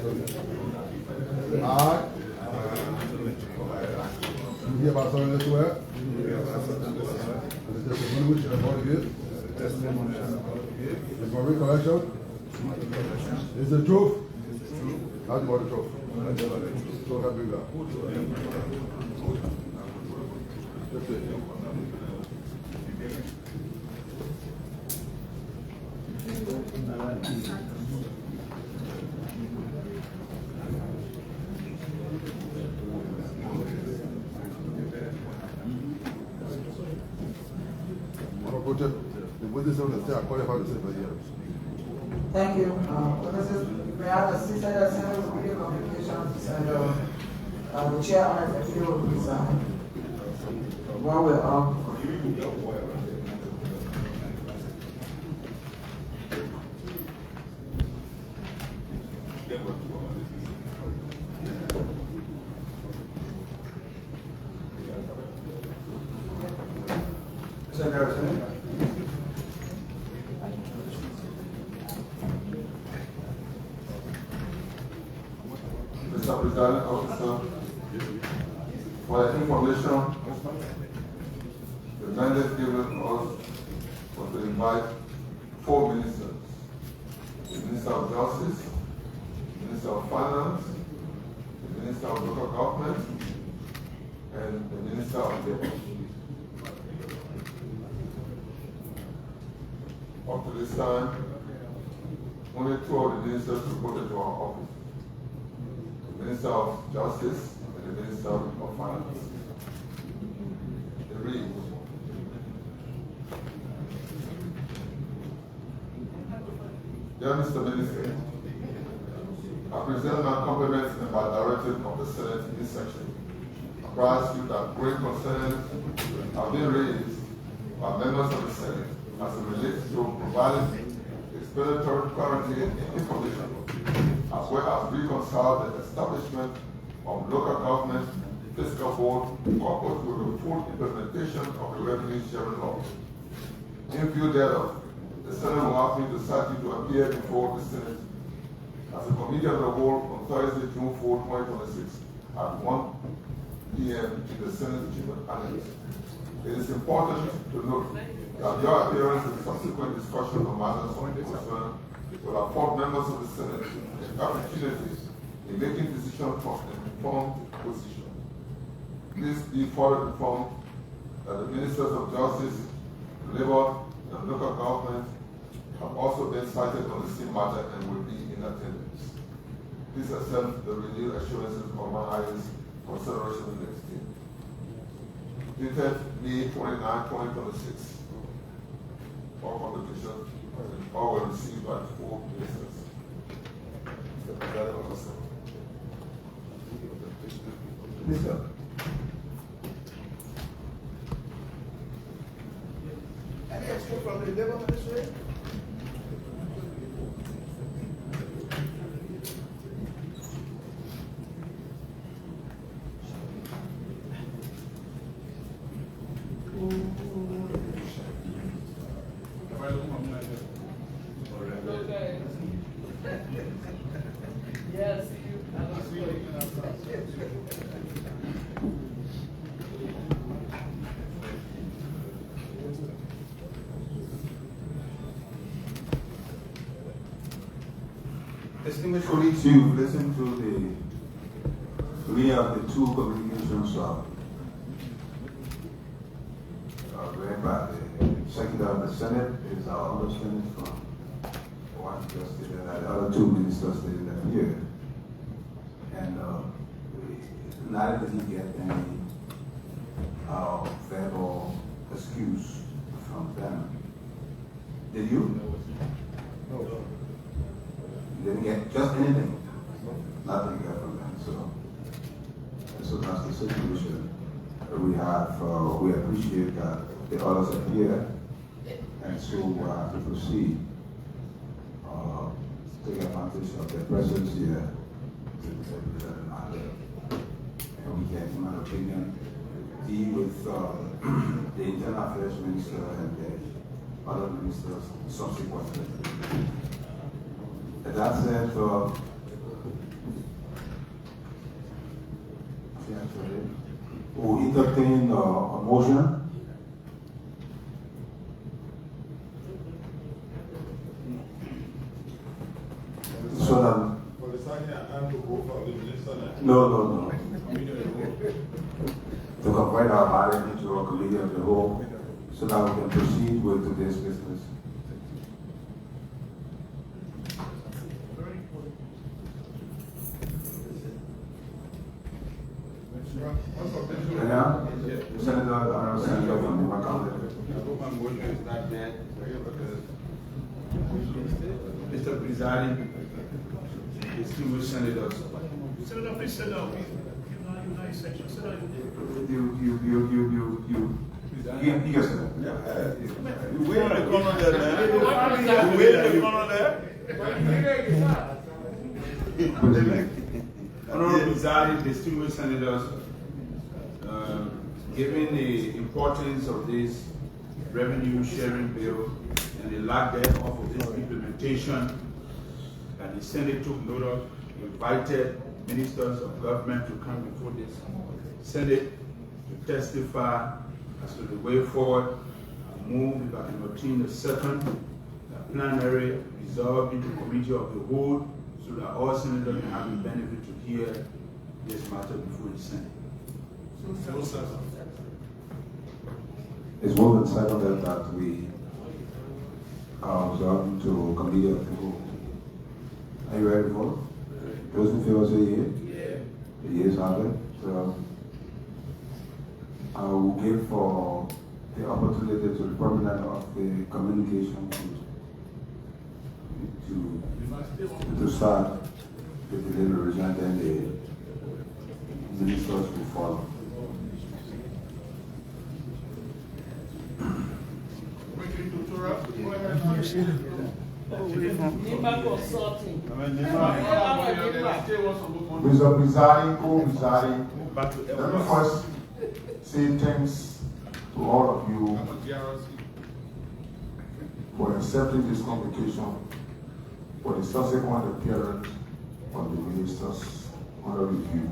I do hereby solemnly swear that the testimony which I am about to give is my recollection is the truth. Nothing but the truth. So help me God. That's it. The witness on the staff qualified to say for years. Thank you. Witnesses, may I have a cease and desist with video communications and the chair on the video will be signed. While we're Mr. Presiding Officer, for your information, the mandate given us was to invite 4 ministers: the Minister of Justice, the Minister of Finance, the Minister of Local Government, and the Minister of Labor. Up to this time, only 2 of the ministers reported to our office: the Minister of Justice and the Minister of Finance. They read, Dear Mr. Minister, I present my compliments and my directive of the Senate in this section. I apprise you that great concerns have been raised by members of the Senate as it relates to providing explanatory clarity and information, as well as reconcile the establishment of local government fiscal board coupled with the full implementation of the revenue sharing law. In view thereof, the Senate will ask me to cite you to appear before the Senate as a committee of the whole on Thursday, June 4, 2026 at 1 p.m. in the Senate Chamber Annex. It is important to note that your appearance and subsequent discussion on matters of concern will afford members of the Senate an opportunity in making decisions from an informed position. Please be further informed that the Ministers of Justice, Labor, and Local Government have also been cited on the same matter and will be in attendance. Please accept the renewed assurances of my highest consideration and esteem. Dated May 29, 2026. All contributions all were received by 4 ministers. Mr. President, Officer. Mr. Any extra from the Labor Ministry? Yes, Distinguished colleagues, you've listened to the reading of the 2 communications read by the Secretary of the Senate. It is our understanding from what just stated that the other 2 ministers stated that here. And neither did he get any verbal excuse from them. Did you? No. You didn't get just anything? Nothing got from them. So that's the situation we have. We appreciate that the others are here, and so we have to proceed. Take advantage of their presence here to present the matter. And we can, in my opinion, deal with the Internal Affairs Minister and the other ministers subsequently. That said, entertain a motion. So that no. To convert our body into a committee of the whole, so that we can proceed with today's business. Yeah, Senator from the Mr. Presiding, distinguished senators. Senator, please sit down. United section. Sit down. You can sit down. You wait in the corner there, man. You wait in the corner there. Honorable Presiding, distinguished senators, given the importance of this revenue sharing bill and the lack thereof of its implementation, and the Senate took note of, invited ministers of government to come before this Senate to testify as to the way forward. I move if I can obtain a second plenary resolved into committee of the whole, so that all senators can have the benefit to hear this matter before the Senate. It's moved and seconded that we resolve into committee of the whole. Are you ready to vote? Those in favor say yea. The yeas have it. So I will give for the opportunity to the prominent of the communication to start with the deliberation, and then the ministers will follow. Mr. Presiding, co-presiding, let me first say thanks to all of you for accepting this convocation for the subsequent appearance of the ministers under review.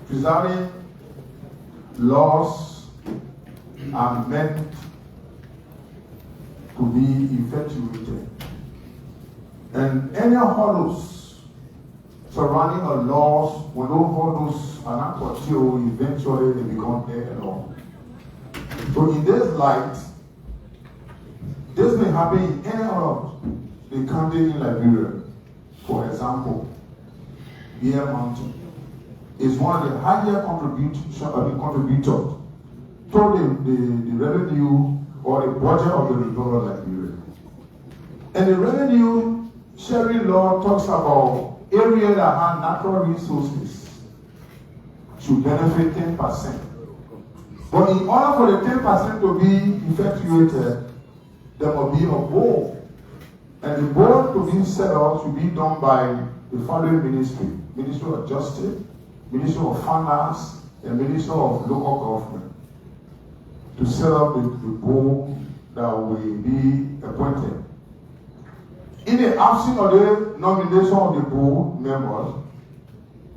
Presiding, laws are meant to be effectuated, and any hurdles surrounding a laws, when those hurdles are not fulfilled, eventually they become dead law. So in this light, this may happen in any of the country in Liberia. For example, Bear Mountain is one of the highest contributors to the revenue or the budget of the Republic of Liberia. And the revenue sharing law talks about areas that have natural resources should benefit 10%. But in order for the 10% to be effectuated, there must be a board. And the board to be set up should be done by the following ministry: Ministry of Justice, Ministry of Finance, and Ministry of Local Government, to set up the board that will be appointed. In the absence of the nomination of the board members,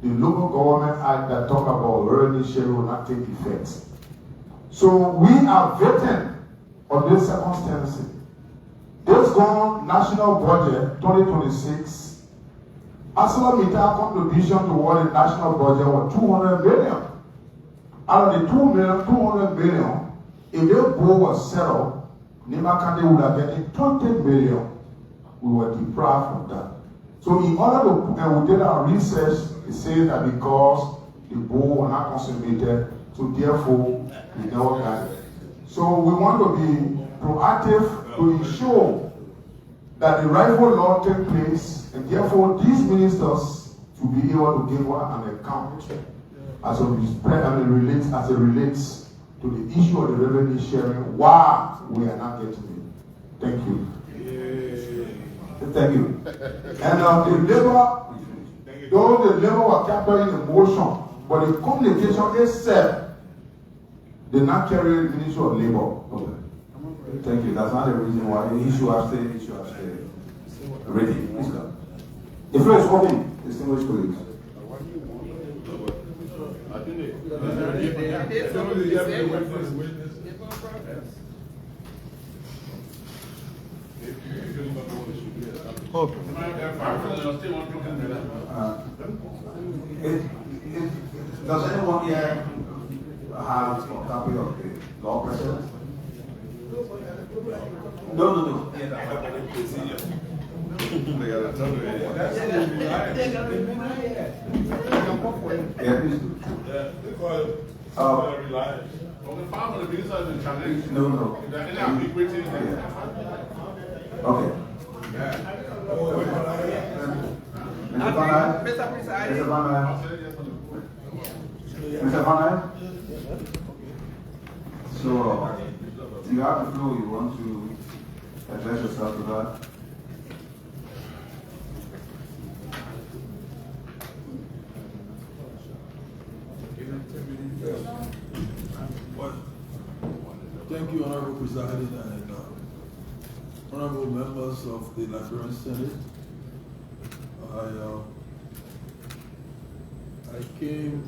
the Local Government Act that talk about revenue sharing will not take effect. So we are vetting on this circumstance. This gone national budget 2026, ArcelorMittal contribution toward the national budget was 200 million. Out of the 200 million, if the board was set up, Nima County would have getting 20 million. We were deprived of that. So in order to, and we did our research, it says that because the board was not consummated, so therefore we never got it. So we want to be proactive to ensure that the rightful law take place, and therefore these ministers should be able to give an account as it relates to the issue of the revenue sharing, why we are not getting it. Thank you. Thank you. And the labor, though the labor were capturing the motion, but the communication itself did not carry the Ministry of Labor. Okay. Thank you. That's not the reason why the issue has stayed. Ready. Please come. The floor is open, distinguished colleagues. I think did Some of something the to say deputy what witness, first. witness. It's on purpose. Does anyone here have a copy of the law precedent? No. Yeah, please do. Yeah, because reliance. Okay, 500 minutes has been challenged. No. Is there any ambiguity in it? Okay. Mr. Van Eyck? Mr. President, Mr. Van Eyck? I'll say yes or no. Mr. Van Eyck? So, you have the floor. You want to address yourself to that? Thank you, Honorable Presiding and honorable members of the Liberian Senate. I came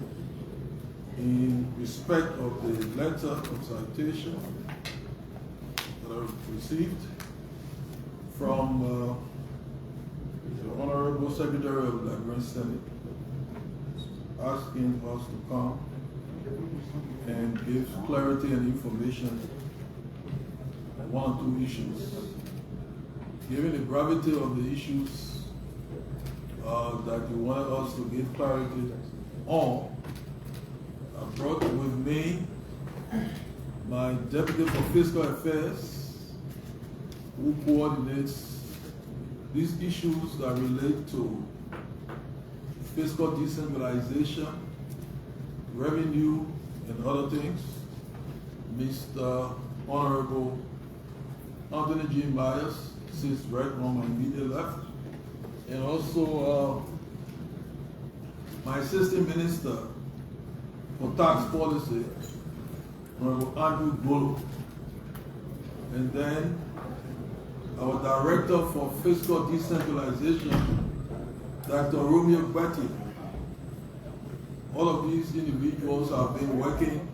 in respect of the letter of citation that I received from the Honorable Secretary of the Liberian Senate asking us to come and give clarity and information on one or two issues. Given the gravity of the issues that you wanted us to give clarity on, I brought with me my Deputy for Fiscal Affairs, who coordinates these issues that relate to fiscal decentralization, revenue, and other things, Mr. Honorable Anthony G. Myers, sits right on my immediate left, and also my assistant minister for tax policy, Honorable Andrew Ngollie, and then our director for fiscal decentralization, Dr. Romeo Gbartea. All of these individuals have been working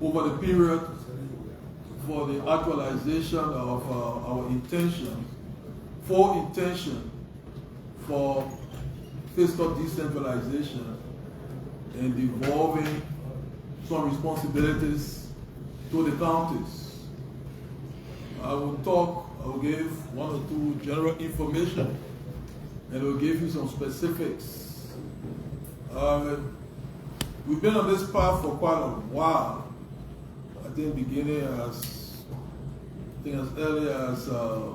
over the period for the actualization of our intention for fiscal decentralization and devolving some responsibilities to the counties. I will give one or two general information and I will give you some specifics. We've been on this path for quite a while. I think beginning as early as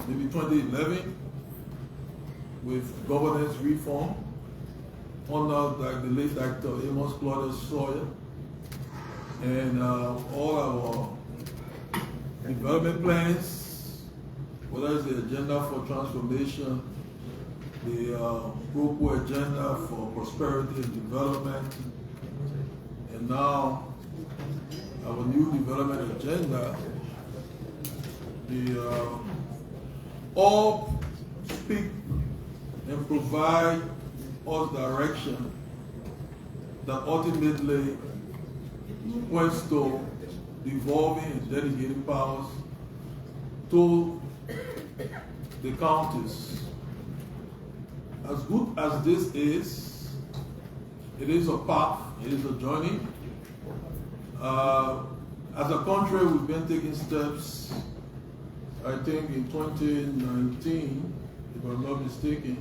maybe 2011 with governance reform under the late Dr. Amos Claudius Sawyer, and all our development plans, whether it's the agenda for transformation, the Global Agenda for Prosperity and Development, and now our new development agenda, all speak and provide us direction that ultimately points to devolving and delegating powers to the counties. As good as this is, it is a path, it is a journey. As a country, we've been taking steps, I think in 2019, if I'm not mistaken,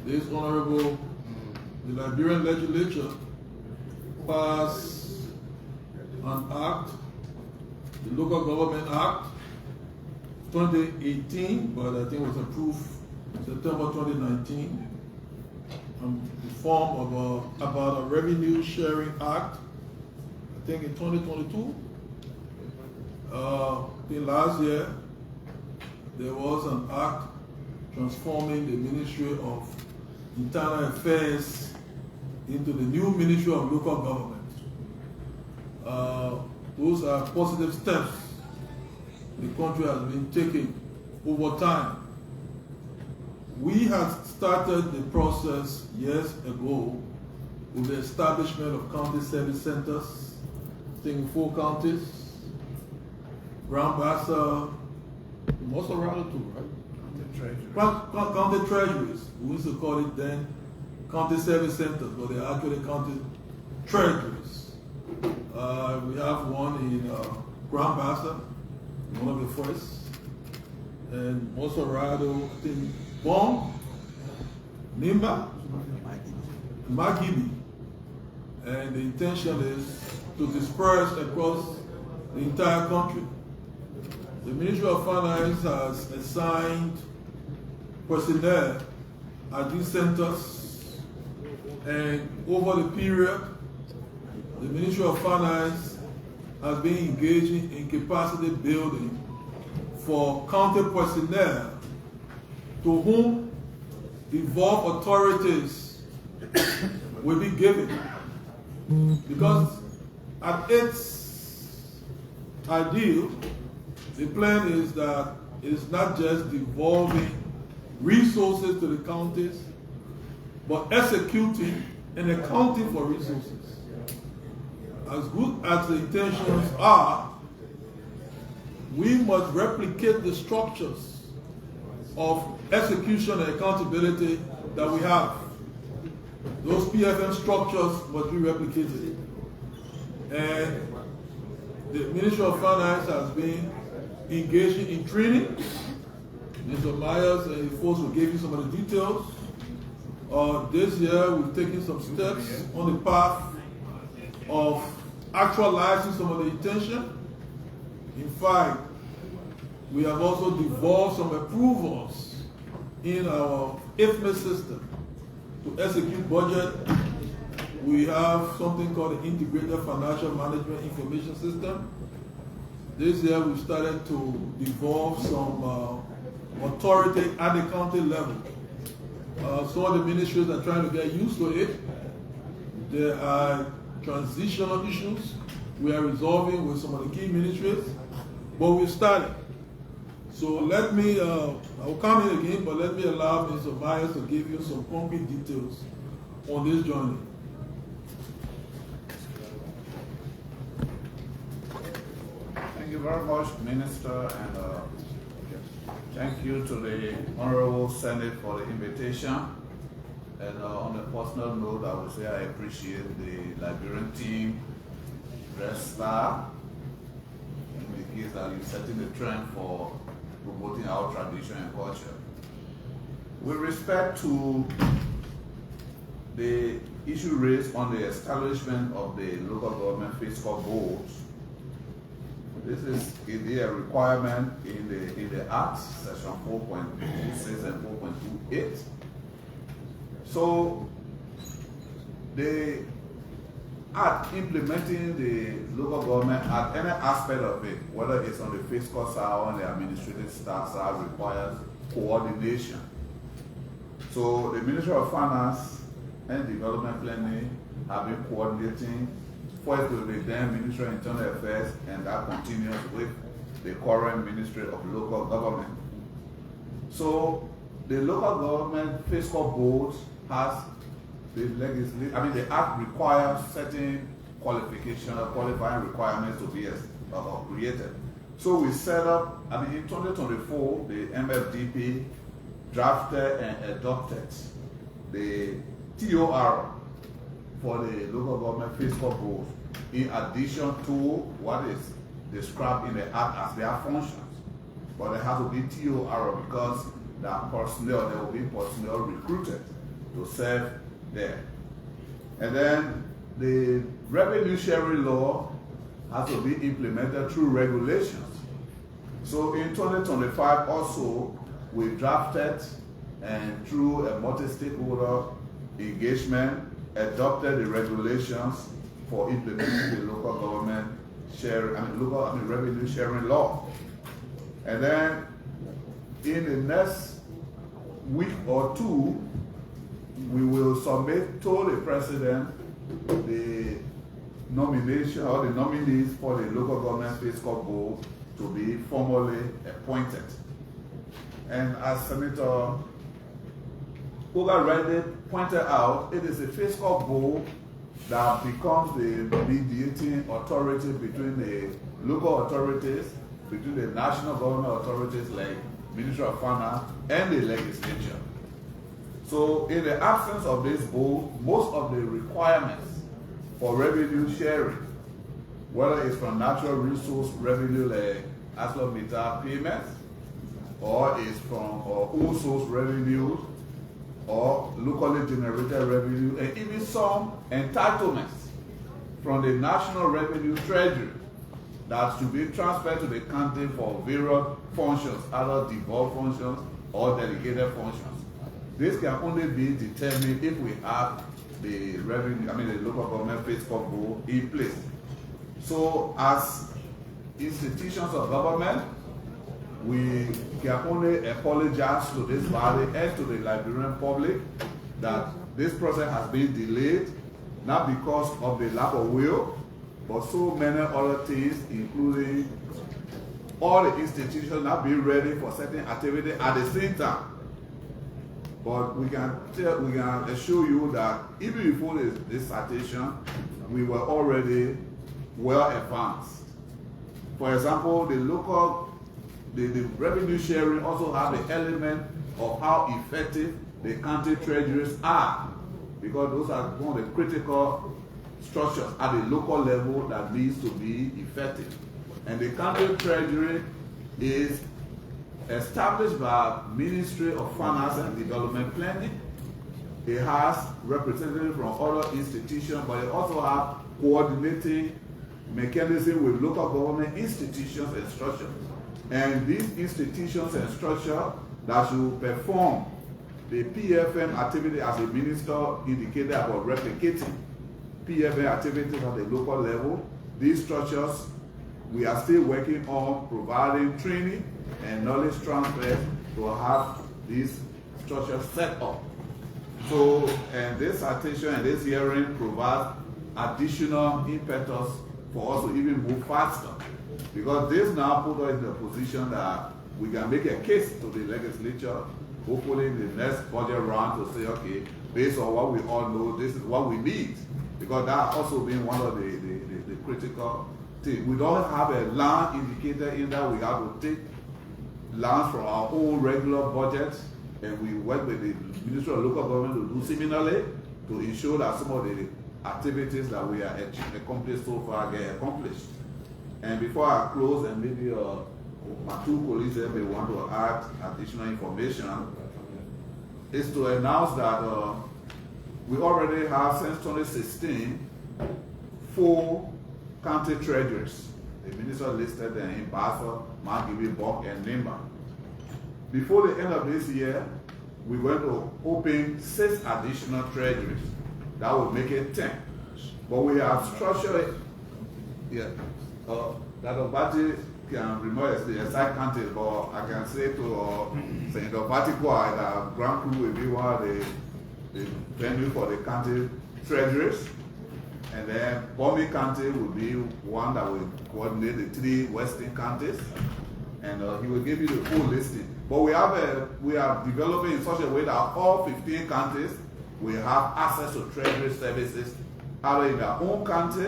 this Honorable, the Liberian legislature passed an act, the Local Government Act 2018, but I think it was approved September 2019, the form of about a Revenue Sharing Act, I think in 2022. In last year, there was an act transforming the Ministry of Internal Affairs into the new Ministry of Local Government. Those are positive steps the country has been taking over time. We had started the process years ago with the establishment of county service centers, I think in 4 counties, Gbartea, most around too, right? County treasuries. We used to call it then county service centers, but they're actually county treasuries. We have one in Gbartea, one of the first, and Mosorado, I think, Bong, Nimba, Magini. And the intention is to disperse across the entire country. The Ministry of Finance has assigned personnel at these centers, and over the period, the Ministry of Finance has been engaging in capacity building for county personnel to whom devolved authorities will be given. Because at its ideal, the plan is that it is not just devolving resources to the counties, but executing and accounting for resources. As good as the intentions are, we must replicate the structures of execution and accountability that we have. Those PFM structures must be replicated. And the Ministry of Finance has been engaging in training. Mr. Myers and his folks will give you some of the details. This year, we've taken some steps on the path of actualizing some of the intention. In fact, we have also devolved some approvals in our IFME system to execute budget. We have something called the Integrated Financial Management Information System. This year we started to devolve some authority at the county level. Some of the ministries are trying to get used to it. There are transitional issues we are resolving with some of the key ministries, but we started. So let me, I will come in again, but let me allow Mr. Myers to give you some concrete details on this journey. Thank you very much, Minister, and thank you to the Honorable Senate for the invitation. And on a personal note, I would say I appreciate the Liberian team, Red Star, in the case that you're setting the trend for promoting our tradition and culture. With respect to the issue raised on the establishment of the local government fiscal boards, this is indeed a requirement in the Act, section 4.26 and 4.28. So the Act implementing the local government at any aspect of it, whether it's on the fiscal side or on the administrative side, requires coordination. So the Ministry of Finance and Development Planning have been coordinating first with the then Ministry of Internal Affairs, and that continues with the current Ministry of Local Government. So the local government fiscal board has the Act requires certain qualification or qualifying requirements to be created. So we set up, in 2024, the MFDP drafted and adopted the TOR for the local government fiscal board, in addition to what is described in the Act as their functions. But there has to be TOR because there will be personnel recruited to serve there. And then the revenue sharing law has to be implemented through regulations. So in 2025 also, we drafted and through a multi-stakeholder engagement, adopted the regulations for implementing the local government revenue sharing law. And then in the next week or two, we will submit to the President the nomination or the nominees for the local government fiscal board to be formally appointed. And as Senator Uga pointed out, it is the fiscal board that becomes the mediating authority between the local authorities, between the national government authorities like Ministry of Finance and the legislature. So in the absence of this board, most of the requirements for revenue sharing, whether it's from natural resource revenue like asset meter payments, or it's from own source revenues, or locally generated revenue, and even some entitlements from the national revenue treasury that should be transferred to the county for various functions, either devolved functions or delegated functions. This can only be determined if we have the revenue, the local government fiscal board in place. So as institutions of government, we can only apologize to this body and to the Liberian public that this process has been delayed, not because of the lack of will, but so many other things, including all the institutions not being ready for certain activity at the same time. But we can assure you that even before this citation, we were already well advanced. For example, the revenue sharing also have the element of how effective the county treasuries are, because those are one of the critical structures at the local level that needs to be effective. And the county treasury is established by Ministry of Finance and Development Planning. It has representatives from other institutions, but it also has coordinating mechanism with local government institutions and structures. And these institutions and structures that should perform the PFM activity, as the minister indicated about replicating PFM activities at the local level, these structures, we are still working on providing training and knowledge transfer to have these structures set up. So, and this citation and this hearing provides additional impetus for us to even move faster. Because this now puts us in a position that we can make a case to the legislature, hopefully in the next budget round, to say, okay, based on what we all know, this is what we need. Because that has also been one of the critical things. We don't have a land indicator in that. We have to take lands from our own regular budget, and we work with the Ministry of Local Government to do similarly to ensure that some of the activities that we are accomplished so far get accomplished. And before I close, and maybe my two colleagues may want to add additional information, is to announce that we already have, since 2016, 4 county treasurers. The minister listed them in Gbartea, Ngollie, and Nimba. Before the end of this year, we're going to open 6 additional treasuries. That will make it 10. But we have structured it. That Gbartea can remember the exact county, but I can say to St. Gbartea that Grand Crew will be one of the venue for the county treasuries. And then Bombay County will be one that will coordinate the 3 western counties. And he will give you the full listing. But we are developing in such a way that all 15 counties will have access to treasury services, either in their own county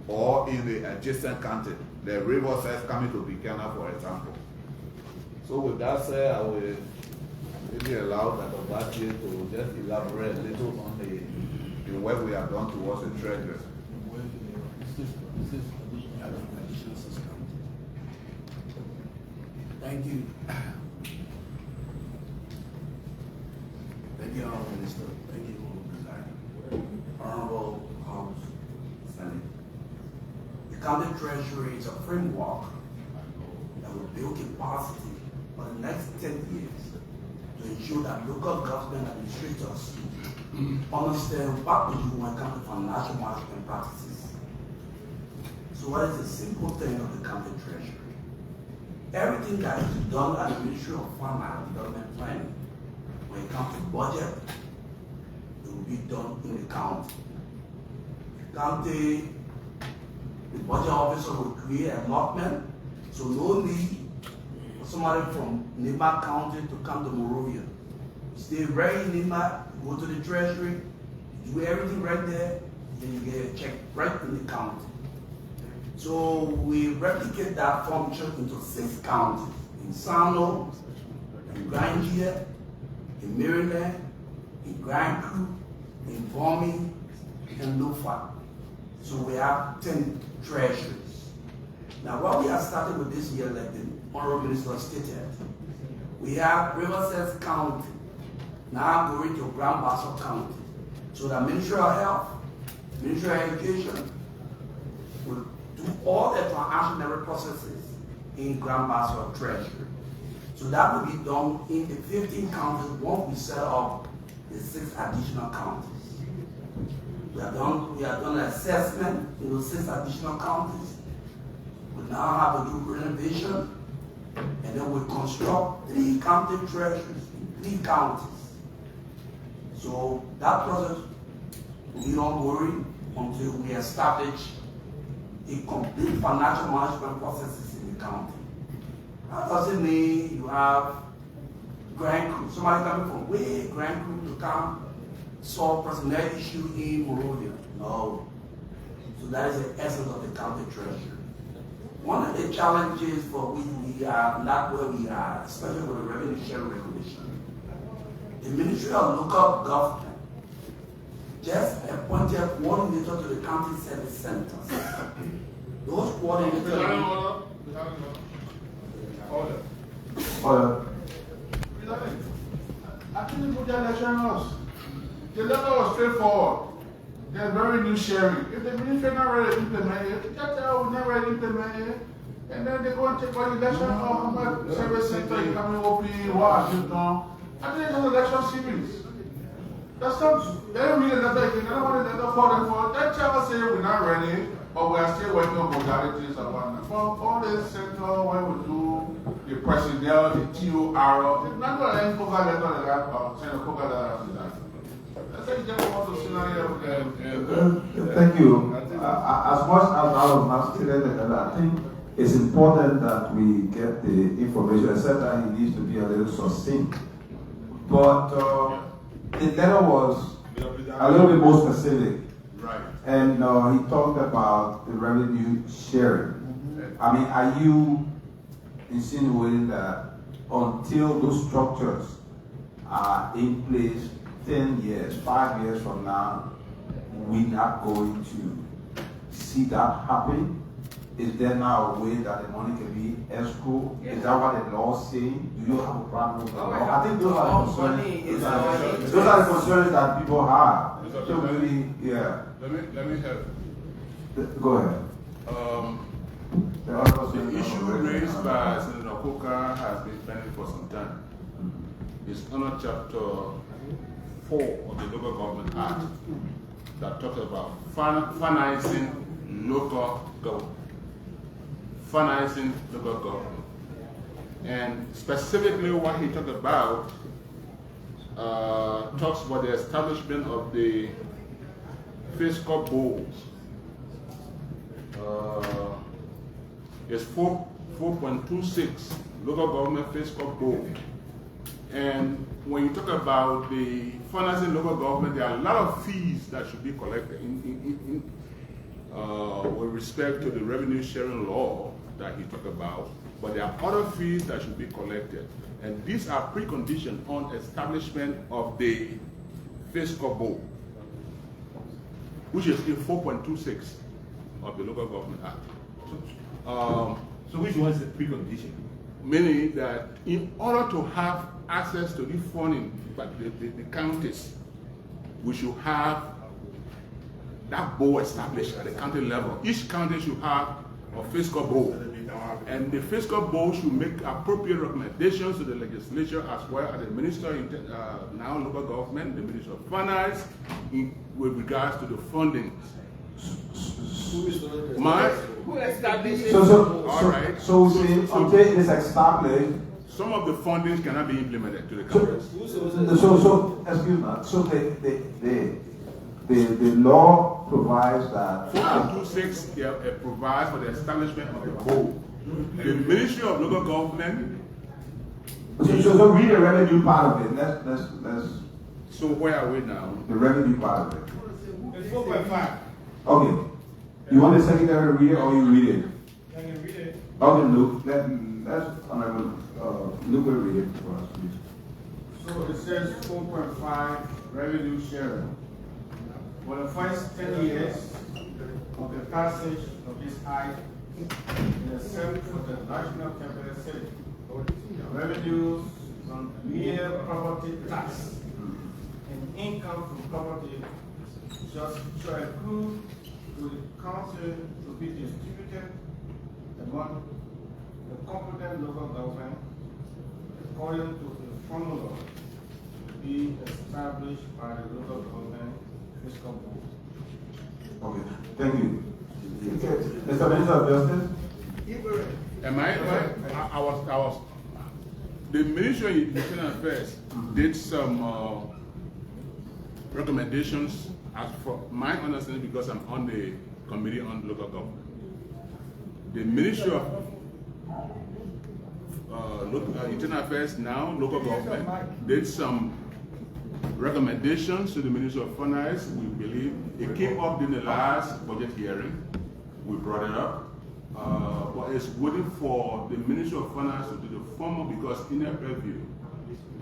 or in the adjacent county. The river says coming to Buchanan, for example. So with that said, I will maybe allow Dr. Gbartea to just elaborate a little on the work we have done towards the treasury. Thank you. Thank you, Honorable Minister. Thank you, Honorable House Senate. The county treasury is a framework that will build capacity for the next 10 years to ensure that local government administrators understand what to do when it comes to financial management practices. So what is the simple thing of the county treasury? Everything that is done at the Ministry of Finance and Development Planning, when it comes to budget, it will be done in the county. The budget officer will create an allotment, so no need for somebody from Nimba County to come to Monrovia. Stay right in Nimba, go to the treasury, do everything right there, then you get a check right in the county. So we replicate that function into 6 counties, in Sano, in Gbartea, in Maryland, in Gbartea, in Boming, and Ngafuan. So we have 10 treasuries. Now what we have started with this year, like the Honorable Minister stated, we have Riverside County, now going to Gbartea County. So the Ministry of Health, Ministry of Education will do all the transactionary processes in Gbartea Treasury. So that will be done in the 15 counties once we set up the 6 additional counties. We have done an assessment in those 6 additional counties. We now have to do renovation, and then we construct 3 county treasuries in 3 counties. So that process will be ongoing until we establish a complete financial management processes in the county. That doesn't mean you have Grand Crew, somebody coming from way Grand Crew to come solve personnel issue in Romeo. No. So that is the essence of the county treasury. One of the challenges for which we are not where we are, especially with the revenue sharing regulation, the Ministry of Local Government just appointed coordinator to the county service centers. Those coordinators. Order. I think the good election was. The letter was straightforward. There's very new sharing. If the ministry not ready to implement it, just will not ready to implement it. And then they go and take one election of my service center, you come and open, what you done. I think it's an election series. That's not, they don't read a letter again, they don't want a letter for them for. That child say we're not ready, but we are still working on modalities about that. For all this center, where we do the personnel, the TOR, not going to go back to that, send a copy of that. Thank you. As much as I was not stated, I think it's important that we get the information, except that it needs to be a little succinct. But the letter was a little bit more specific. Right. And he talked about the revenue sharing. I mean, are you insinuating that until those structures are in place 10 years, 5 years from now, we're not going to see that happen? Is there now a way that the money can be escrow? Is that what the law is saying? Do you have a problem with the law? I think those are the concerns. Those are the concerns that people have. So really, yeah. Let me help. Go ahead. The issue raised by Senator Coker has been pending for some time. It's under Chapter 4 of the Local Government Act that talks about financing local government. Financing local government. And specifically what he talked about talks about the establishment of the Fiscal Board. It's 4.26 Local Government Fiscal Board. And when you talk about the financing local government, there are a lot of fees that should be collected with respect to the revenue sharing law that he talked about. But there are other fees that should be collected. And these are preconditions on establishment of the Fiscal Board, which is in 4.26 of the Local Government Act. So which one is the precondition? Meaning that in order to have access to the funding by the counties, we should have that board established at the county level. Each county should have a fiscal board. And the fiscal board should make appropriate recommendations to the legislature as well as the Minister of now local government, the Minister of Finance, with regards to the funding. Who established So until it is established, some of the fundings cannot be implemented to the counties. So excuse me. So the law provides that 4.26 provides for the establishment of the board. The Ministry of Local Government. So read the revenue part of it. Let's. So where are we now? The revenue part of it. It's 4.5. Okay. You want the secretary to read it or you read it? I can read it. Okay, Luke. Let's Honorable Luke will read it for us, please. So it says 4.5 revenue sharing. For the first 10 years of the passage of this act, in the service of the National Capital City, the revenues from real property tax and income from property shall accrue to the council to be distributed among the competent local government according to the formula to be established by the local government fiscal board. Okay, thank you. Mr. Minister of Justice? I was, the Ministry of Internal Affairs did some recommendations as for my understanding, because I'm on the committee on local government. The Ministry of Internal Affairs, now local government, did some recommendations to the Ministry of Finance. We believe it came up in the last budget hearing. We brought it up. But it's waiting for the Ministry of Finance to do the formal, because in their review,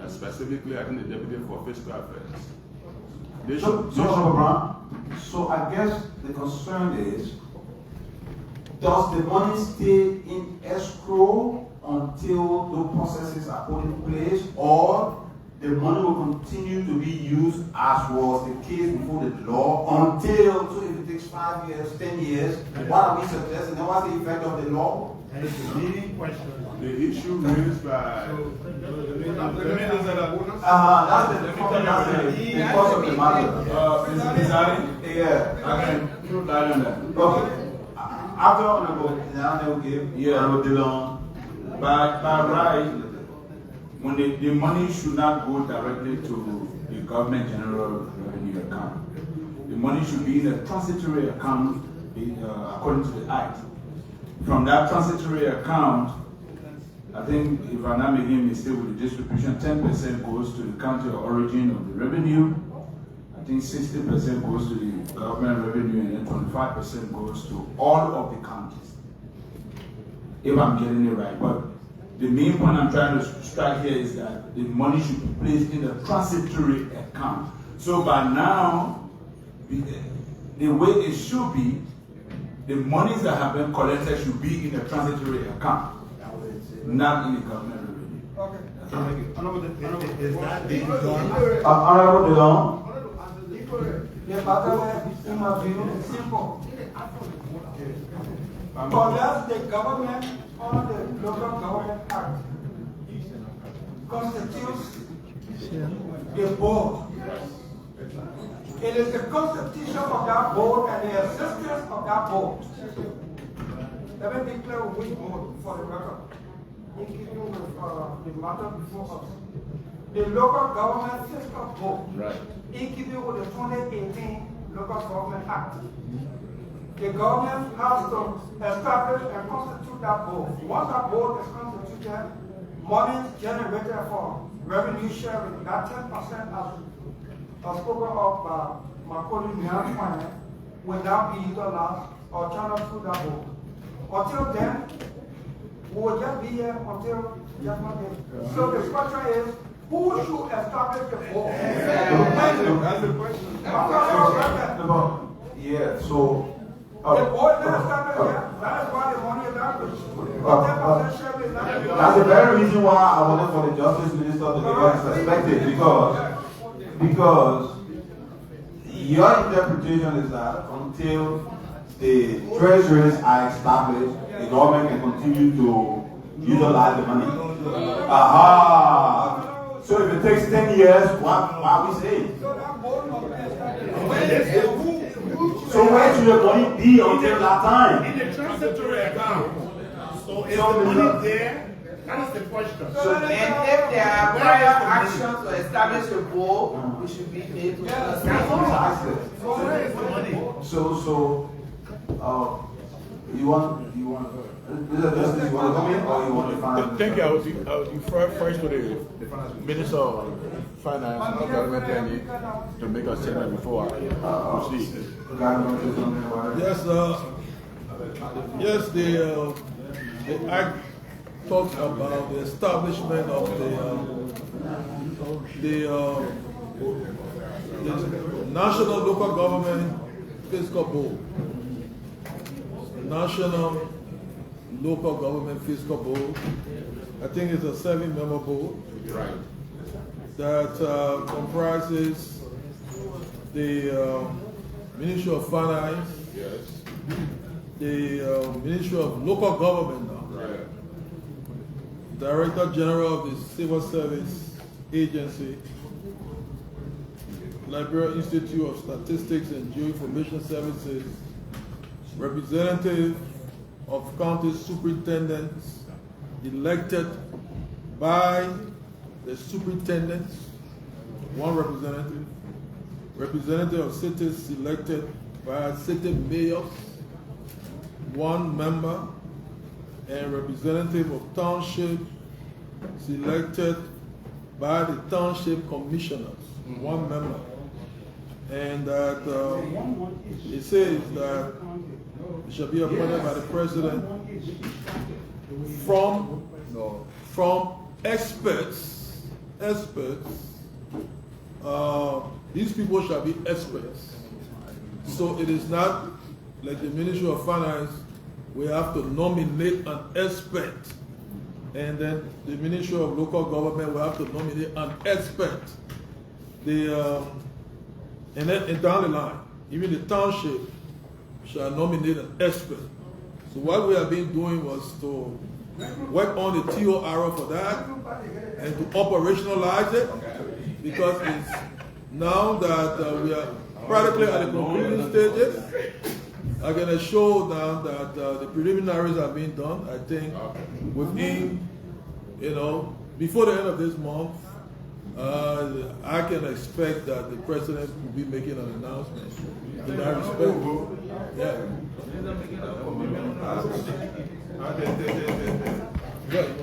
specifically I think the Deputy for Fiscal Affairs. So I guess the concern is, does the money stay in escrow until those processes are put in place, or the money will continue to be used as was the case before the law until, so if it takes 5 years, 10 years, what are we suggesting? And what's the effect of the law? And it's a leading question. The issue raised by That's the cause of the matter. Yeah, I can put that on that. Okay. After Honorable Nana will give, Honorable Dillon, by right, when the money should not go directly to the government general revenue account. The money should be in a transitory account according to the Act. From that transitory account, I think if I'm not making a mistake with the distribution, 10% goes to the country of origin of the revenue. I think 60% goes to the government revenue, and then 25% goes to all of the counties. If I'm getting it right. But the main point I'm trying to strike here is that the money should be placed in a transitory account. So by now, the way it should be, the monies that have been collected should be in a transitory account, not in the government revenue. Okay. Is that being done? Honorable Dillon. The matter in my view is simple. Unless the government or the local government act constitutes the board. It is the constitution of that board and the existence of that board. Let me declare which board for the record. In keeping with the matter before us. The local government fiscal board. right. In keeping with the 2018 Local Government Act. The government has to establish and constitute that board. Once that board is constituted, money generated for revenue sharing, that 10% as spoken of by my colleague Ngafuan, will now be utilized or channeled through that board. Until then, we will just be here until judgment day. So the question is, who should establish the board? That's the question. Yeah, so. The board is established here. That is why the money is established. That's the very reason why I wanted for the Justice Minister to be very suspected, because your interpretation is that until the treasuries are established, the government can continue to utilize the money. Aha! So if it takes 10 years, why we say? So where should the money be until that time? In the transitory account. So is the money there? That is the question. So, and if there are prior actions to establish a board, we should be able to establish. So where is the money? So, you want This is you want to come in or you want to find? Thank you. I was first to the Minister of Finance and Government Planning to make a statement before I proceed. Yes, the Act talks about the establishment of the National Local Government Fiscal Board. National Local Government Fiscal Board. I think it's a 7-member board. Right. That comprises the Ministry of Finance, Yes. the Ministry of Local Government now, Right. Director General of the Civil Service Agency, Liberian Institute of Statistics and Geoinformation Services, representative of county superintendents elected by the superintendents, one representative, representative of cities elected by city mayors, one member, and representative of township selected by the township commissioners, one member. And that it says that it shall be appointed by the president from experts. These people shall be experts. So it is not like the Ministry of Finance, we have to nominate an expert. And then the Ministry of Local Government will have to nominate an expert. And then down the line, even the township shall nominate an expert. So what we have been doing was to work on the TOR for that and to operationalize it, because it's now that we are practically at the concluding stages. I'm going to show now that the preliminaries are being done. I think within, before the end of this month, I can expect that the president will be making an announcement in that respect. Yeah.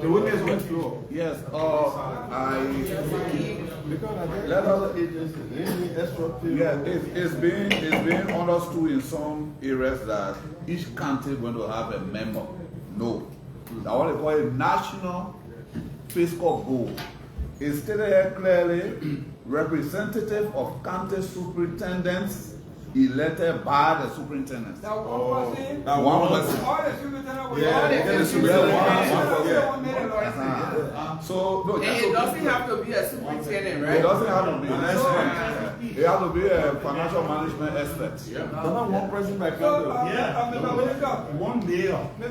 The witness went through. Yes, let other agencies, it's being understood in some areas that each county is going to have a member. No. I want to call it National Fiscal Board. It's stated here clearly, representative of county superintendents elected by the superintendents. That one person? That one person. All the superintendents will So, no, and it doesn't have to be a superintendent, right? It doesn't have to be an expert. It has to be a financial management expert. Yeah. Not one person by county. One mayor. The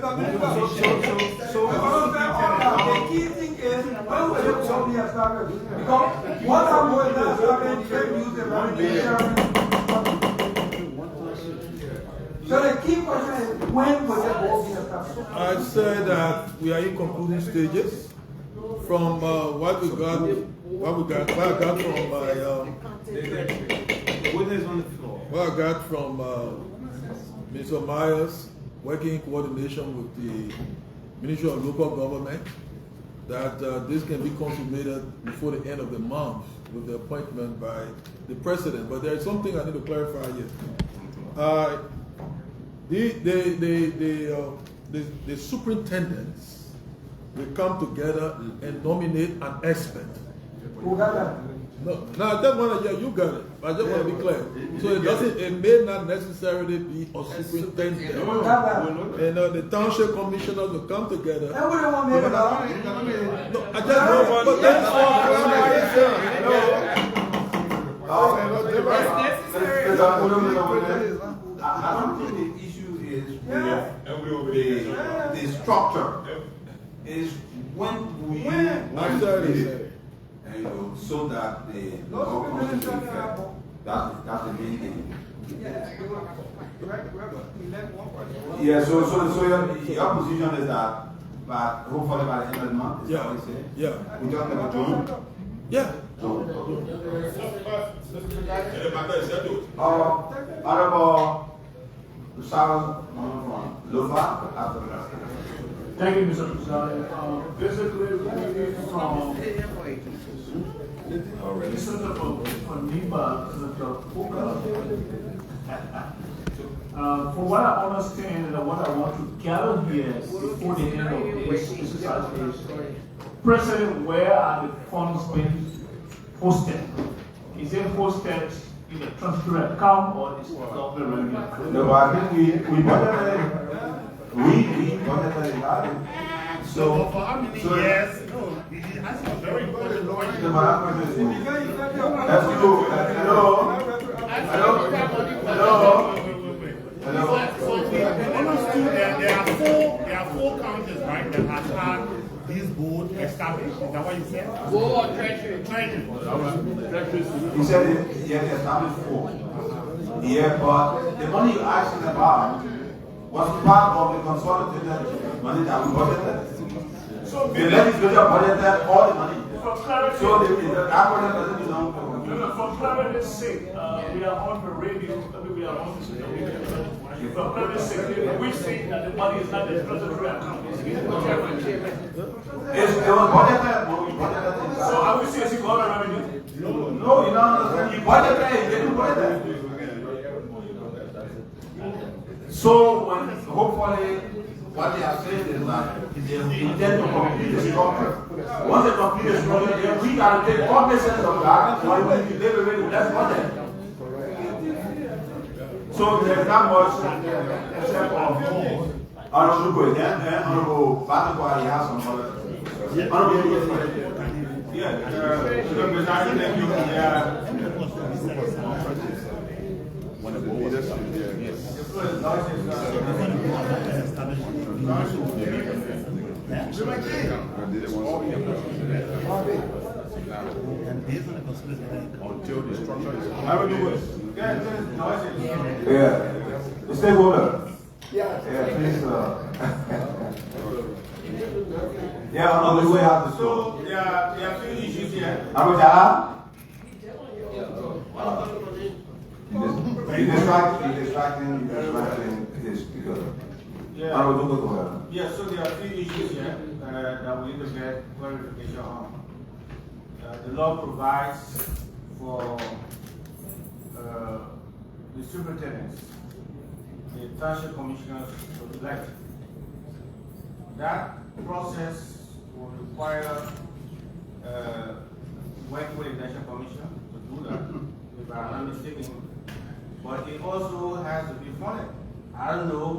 key thing is, when will the board be established? Because once our board is established, you can use the revenue. So the key question is, when will the board be established? I'd say that we are in concluding stages. From what I got from what I got from Mr. Myers, working in coordination with the Ministry of Local Government, that this can be consummated before the end of the month with the appointment by the president. But there is something I need to clarify here. The superintendents will come together and nominate an expert. Who got that? No, I just want to, you got it. I just want to be clear. So it may not necessarily be a superintendent. Who got that? And the township commissioners will come together. And we don't want to make it up. No, I just want to, but that's I don't think the issue is the structure. Is when we so that the law comes into effect. That's the main thing. Yeah, so your position is that, but hopefully by the end of the month, is that what you say? Yeah. We just never June? Yeah. Honorable Charles Lofa, after that. Thank you, Mr. President. Basically, we from Senator from NEPA, Senator Puka. From what I understand and what I want to gather here before the end of this exercise is presently where are the funds being hosted? Is it hosted in a transparent account or is it government revenue? No, I think we budgeted budgeted that. So for how many years? No, that's a very important question. Let's go. Hello. So we understood that there are four counties, right, that have had this board established. Is that what you said? Board or treasury? Treasury. He said they established 4. Yeah, but the money you're asking about was part of the consolidated money that we budgeted. So the legislature budgeted all the money. For clarity, So that budget doesn't belong to for clarity's sake, we are on the radio, we are on the radio. For clarity's sake, we say that the money is not the treasury account. It's in the chairman. It was budgeted, but we budgeted it. So are we saying it's government revenue? No, you don't understand. You budgeted it, you didn't budget it. So when hopefully what they are saying is that they intend to complete the structure. Once they complete the structure, then we can take cognizance of that when we deliver it with less budget. So there's not much except for Honorable Batako, he has some other. Until the structure is Yeah, the stakeholder. Yeah, please. Yeah, on the way out. So there are few issues here. He's distracting his speaker. Yeah, so there are few issues here that we need to get clarification on. The law provides for the superintendents, the township commissioners to elect. That process will require working with the election commission to do that, if I'm not mistaken. But it also has to be funded. I don't know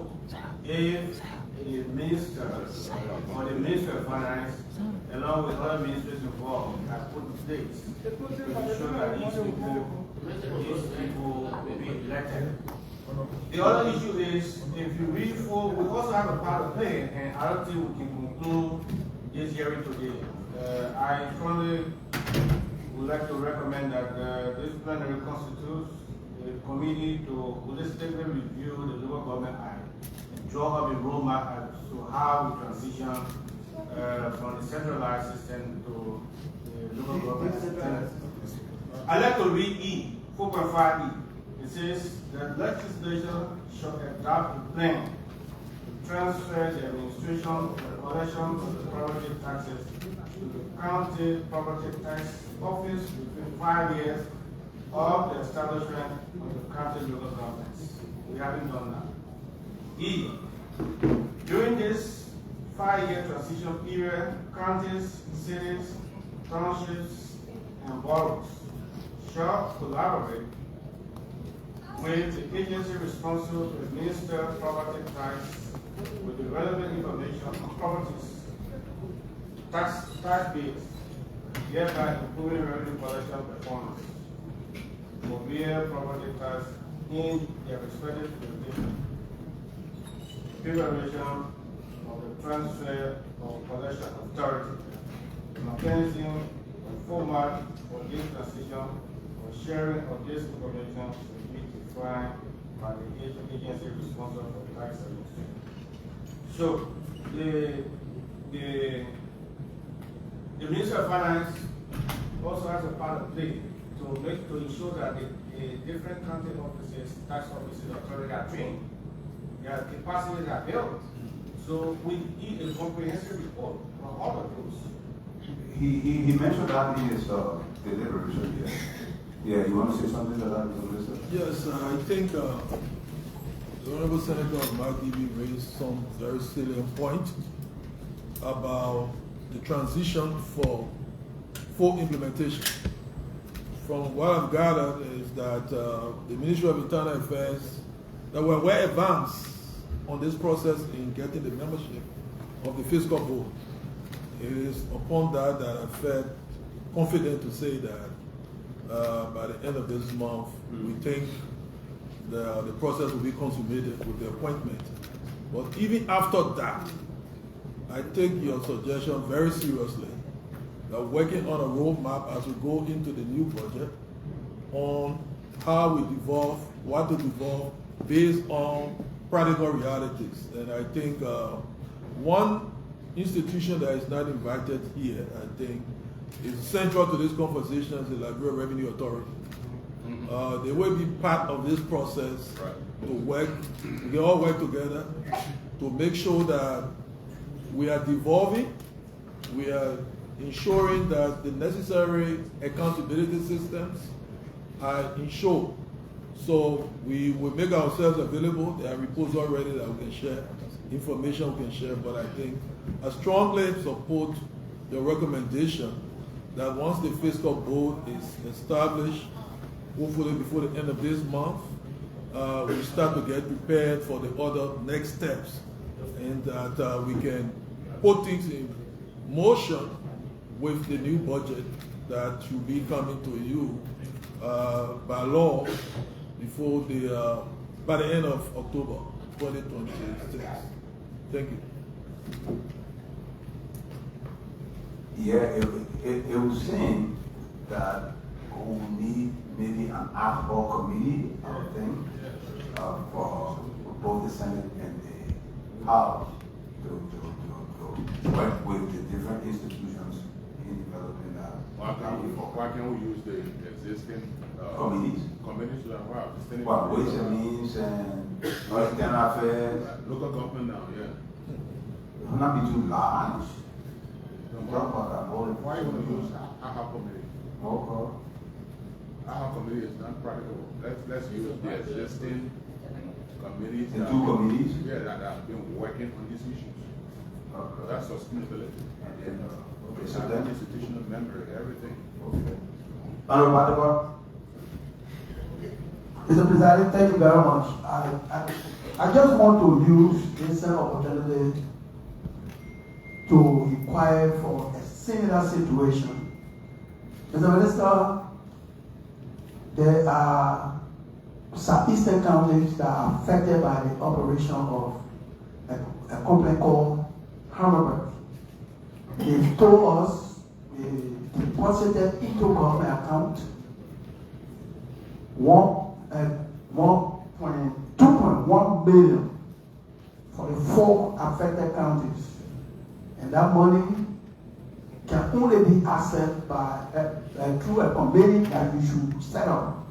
if the minister or the Minister of Finance, along with other ministers involved, have put in place to ensure that these people will be elected. The other issue is, if you read full, we also have a part to play, and I don't think we can conclude this hearing today. I strongly would like to recommend that this plenary constitutes a committee to holistically review the Local Government Act and draw up a roadmap as to how we transition from the centralized system to the local government system. I'd like to read E, 4.5E. It says that legislation shall adopt a plan to transfer the administration of the collection of the property taxes to the county property tax office within 5 years of the establishment of the county local governments. We haven't done that. E, during this 5-year transition period, counties, cities, townships, and boroughs shall collaborate with the agency responsible to administer property tax with the relevant information on properties, tax bills, thereby improving revenue collection performance for real property tax in their respective jurisdictions. Preparation of the transfer of collection authority, mechanism and format for this transition or sharing of this information should be defined by the agency responsible for tax administration. So the Minister of Finance also has a part to play to ensure that the different county offices, tax offices, authority are trained. Their capacities are built So we need a comprehensive report on all of those. He mentioned that in his deliberation. Yeah, you want to say something to that, Mr. Minister? Yes, I think the Honorable Senator Ngollie raised some very salient point about the transition for full implementation. From what I've gathered is that the Ministry of Internal Affairs, that we're well advanced on this process in getting the membership of the Fiscal Board. It is upon that that I felt confident to say that by the end of this month, we think the process will be consummated with the appointment. But even after that, I take your suggestion very seriously. That working on a roadmap as we go into the new budget on how we devolve, what to devolve based on practical realities. And I think one institution that is not invited here, I think, is central to this conversation is the Liberian Revenue Authority. They will be part of this process to work, we can all work together to make sure that we are devolving, we are ensuring that the necessary accountability systems are ensured. So we will make ourselves available. There are reports already that we can share, information we can share, but I think I strongly support the recommendation that once the Fiscal Board is established, hopefully before the end of this month, we start to get prepared for the other next steps, and that we can put things in motion with the new budget that should be coming to you by law before by the end of October 2026. Thank you. Yeah, it was saying that we need maybe an ad hoc committee, I would think, for both the Senate and the House to work with the different institutions in developing that. Why can't we use the existing committees that are existing? Well, Ways and Means and External Affairs. Local government now, yeah. It will not be too large. Why you want to use our committee? Okay. Our committee is not practical. Let's use the existing committees. The two committees? Yeah, that have been working on these issues. Okay. That's sustainability. And okay, so then institutional member, everything. Okay. Mr. President, thank you very much. I just want to use this opportunity to inquire for a similar situation. Mr. Minister, there are southeastern counties that are affected by the operation of a company called Hammerberg. They've told us they deposited into government account 2.1 billion for the 4 affected counties. And that money can only be accessed by through a committee that you should set up.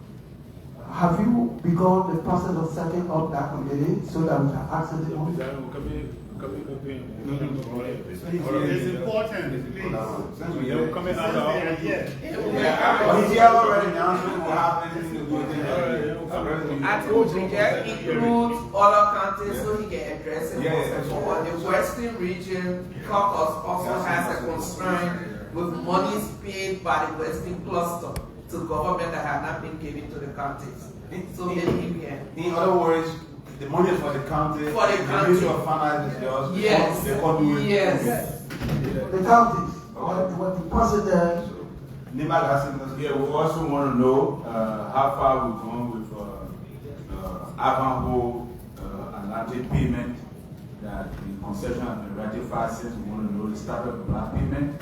Have you begun the process of setting up that committee so that we can access the money? It's important, please. Since we are coming out of he's here already now, so we'll have anything to do with it. I think we just include other counties so he can address it. The Western region caucus also has a concern with monies paid by the Western cluster to government that have not been given to the counties. So maybe we can. In other words, the money for the county, for the county. Ministry of Finance is yours. Yes. They can't do it. Yes. The counties, what deposited. Yeah, we also want to know how far we've gone with Avanho Atlantic payment that the concession has been ratified since. We want to know the status of that payment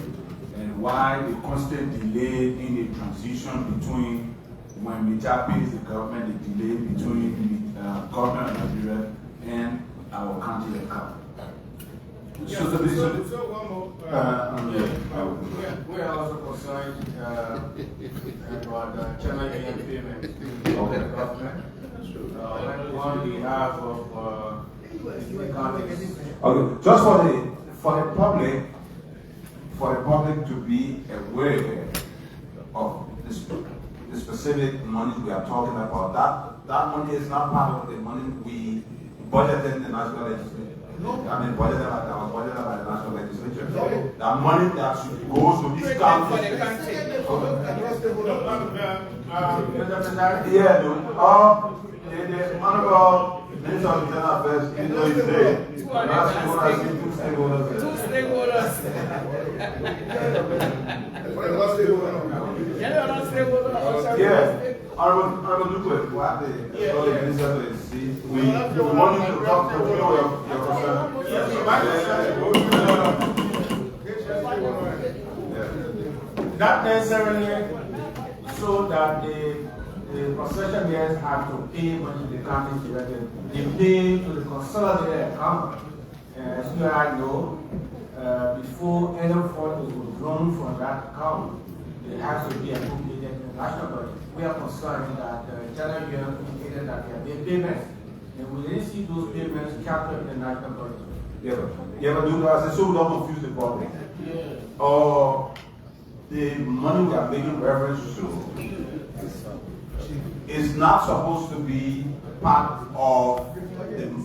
and why the constant delay in the transition between when Mita pays the government, the delay between the government of Liberia and our county account. So one more. We are also concerned about China payment to the government. On behalf of Okay, just for the public to be aware of the specific money we are talking about. That money is not part of the money we budgeted in the national legislature. I mean, budgeted by the national legislature. No. The money that should go to these counties. Yeah, the honorable Minister of Internal Affairs, you know, is there. Two stakeholders. Yeah, honorable Nuclear, what the Minister to see. We want you to talk to your concern. Not necessarily so that the concession years have to pay money to the county directly. They pay to the consolidated account. As you and I know, before any fund is withdrawn from that account, it has to be appropriated in the national budget. We are concerned that the general year indicated that there have been payments, and we didn't see those payments captured in the national budget. Yeah, but do that so we don't confuse the public. Or the money we are making reference to is not supposed to be part of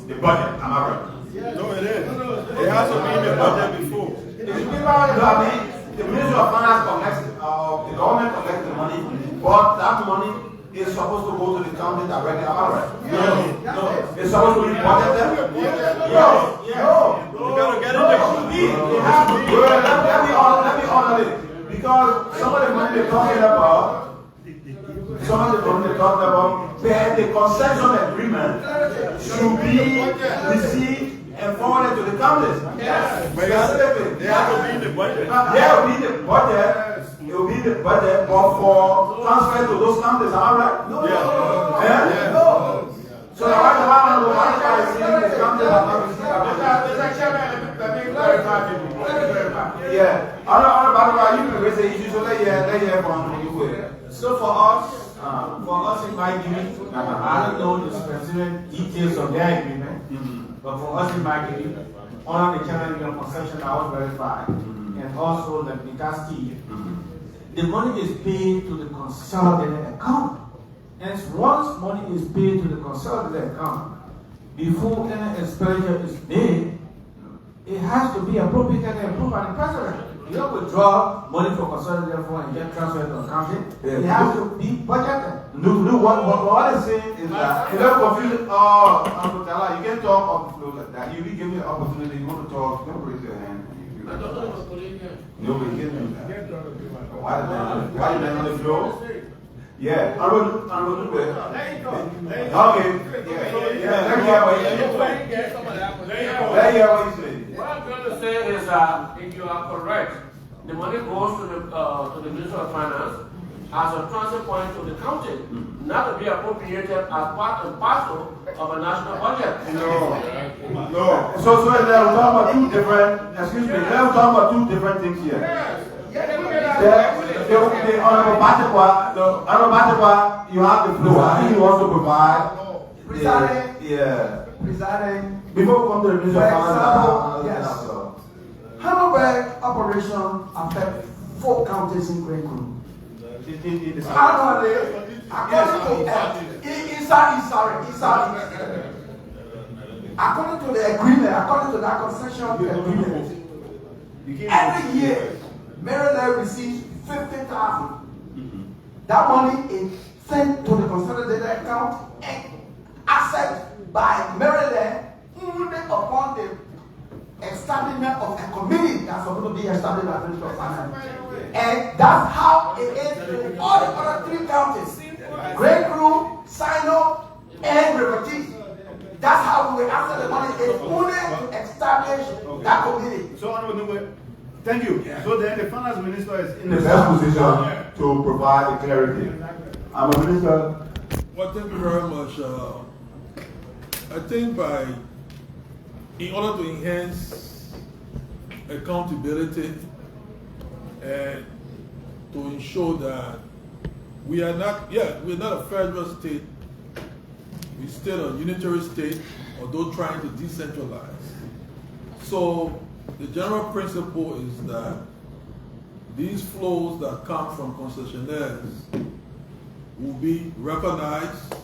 the budget. Am I right? No, it is. It has to be in the budget before. The Ministry of Finance collects, the government collects the money, but that money is supposed to go to the county directly. Am I right? No. It's supposed to be budgeted. No. You gotta get it. It has to be. Let me honor it, because some of the money they're talking about. The concession agreement should be received and forwarded to the counties. Yes. They have to be in the budget. There will be the budget. It will be the budget, but for transfer to those counties. Am I right? No. So the why is saying the counties are not receiving? Yeah. You can raise the issue, so let you from you. So for us in my unit, I don't know the specific details of their agreement, but for us in my unit, on the channel union concession I was verified, and also the Augustine, the money is paid to the consolidated account. And once money is paid to the consolidated account, before any expenditure is made, it has to be appropriated and approved by the president. You don't withdraw money for consolidated fund and get transferred to the county. It has to be budgeted. What I'm saying is that you don't confuse it. Uncle Tala, you can talk like that. You give me an opportunity. You want to talk? Don't raise your hand. Nobody gives me that. Why you land on the floor? Yeah, I will do it. Okay. Yeah. Let me hear what you say. What I'm going to say is that if you are correct, the money goes to the Ministry of Finance as a transfer point to the county, not to be appropriated as part and parcel of a national budget. No. So we're talking about two different. Excuse me. We're talking about two different things here. The Honorable Batekwa, you have the floor. I think you want to provide. Presiding. Before we come to the Ministry of Finance, yes. Hammerberg operation affect 4 counties in Great Crew. Annually, according to the agreement, according to that concession agreement, every year, Maryland receives 50,000. That money is sent to the consolidated account and accessed by Maryland only upon the establishment of a committee that's supposed to be established by the Ministry of Finance. And that's how it is in all the other 3 counties. Great Crew, Sino, and River Chief. That's how we answer the money. It's only to establish that committee. So, thank you. So then the Finance Minister is in the best position to provide the clarity. I'm a minister. Well, thank you very much. I think in order to enhance accountability and to ensure that we're not a federal state, we still a unitary state, although trying to decentralize. So the general principle is that these flows that come from concessionaires will be recognized.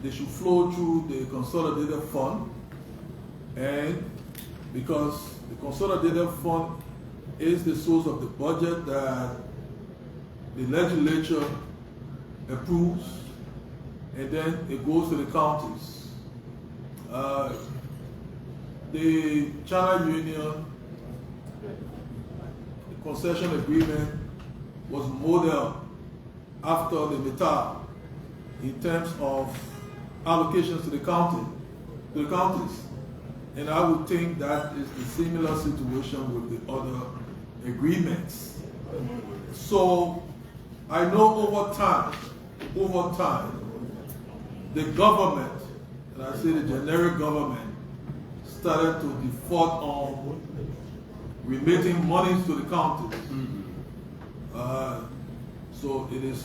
They should flow through the consolidated fund, and because the consolidated fund is the source of the budget that the legislature approves, and then it goes to the counties. The China Union, the concession agreement was modeled after the META in terms of allocations to the counties. And I would think that is the similar situation with the other agreements. So I know over time, the government, and I say the generic government, started to default on remitting monies to the counties. So it is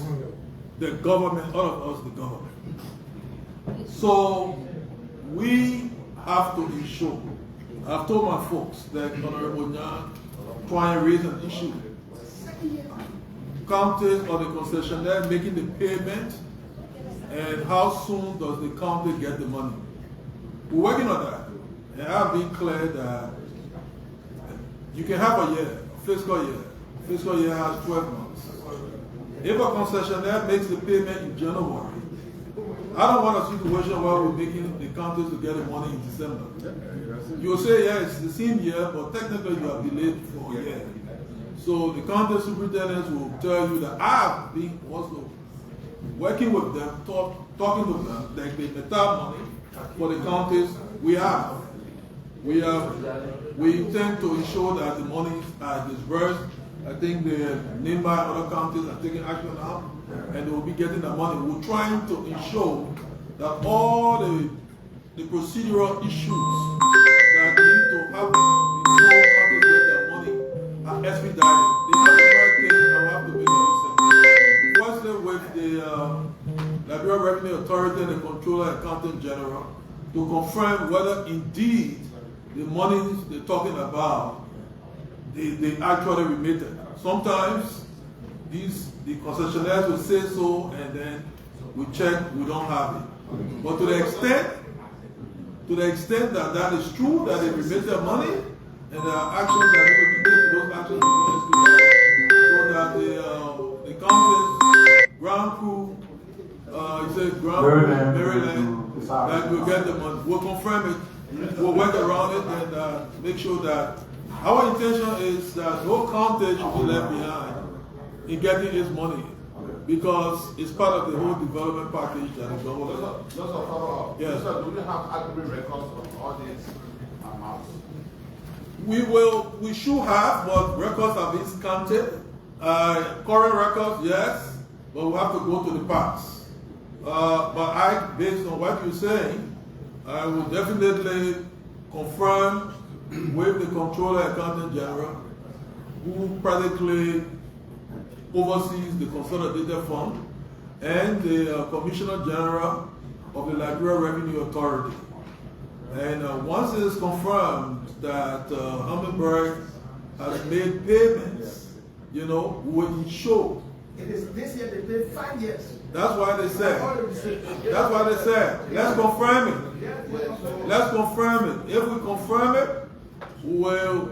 the government, all of us, the government. So we have to ensure, I've told my folks that Honorable Nyan trying to raise an issue. Counties or the concessionaire making the payment, and how soon does the county get the money? We're working on that. And I've been clear that you can have a year, a fiscal year. Fiscal year has 12 months. If a concessionaire makes the payment in January, I don't want a situation where we're making the counties to get the money in December. You'll say, yeah, it's the same year, but technically you are delayed for a year. So the county superintendents will tell you that I've been also working with them, talking to them, like the META money for the counties we intend to ensure that the monies are disbursed. I think the nearby other counties are taking action now, and they will be getting the money. We're trying to ensure that all the procedural issues that need to happen before counties get their money are expedited. The other things that we have to make a firstly with the Liberian Revenue Authority and the Controller Accountant General to confirm whether indeed the monies they're talking about, they actually remitted. Sometimes the concessionaires will say so, and then we check, we don't have it. But to the extent that that is true, that they remitted money, and there are actions that need to be taken, those actions will be so that the counties, ground crew, Maryland, that will get the money. We'll confirm it. We'll work around it and make sure that our intention is that no county should be left behind in getting its money, because it's part of the whole development package that is going on. Just a follow-up. Yes. So do we have accurate records of all these amounts? We should have, but records have been scanted. Current records, yes, but we have to go to the past. But based on what you're saying, I will definitely confirm with the Controller Accountant General, who practically oversees the Consolidated Fund, and the Commissioner General of the Liberian Revenue Authority. And once it is confirmed that Hummingbird has made payments, we will ensure. It is this year they paid 5 years. That's why they said. Let's confirm it. Let's confirm it. If we confirm it, we'll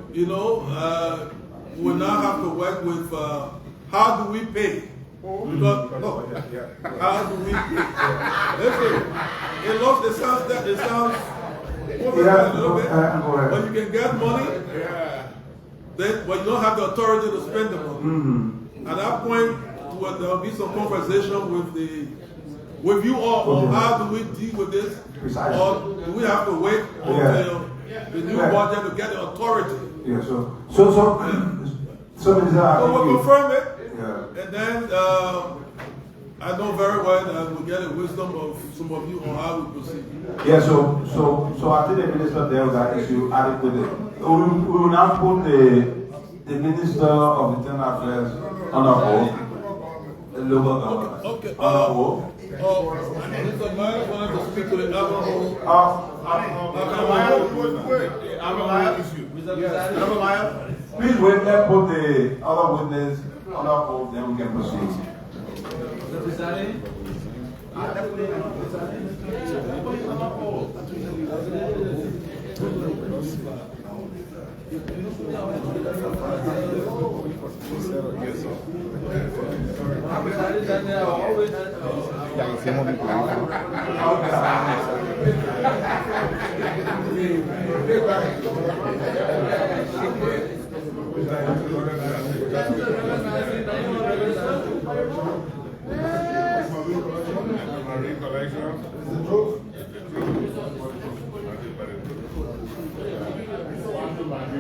now have to work with how do we pay? Because how do we pay? Listen, it sounds a little bit, but you can get money, but you don't have the authority to spend the money. At that point, there will be some conversation with you all on how do we deal with this, or do we have to wait until the new budget to get the authority? Yeah, so we'll confirm it, and then I know very well that we'll get the wisdom of some of you on how we proceed. Yeah, so I think the minister there that issue added with it. We will now put the Minister of Internal Affairs on our board. local government. Okay. Mr. Myers wanted to speak to the other please wait, let's put the other witness, other vote, then we can proceed.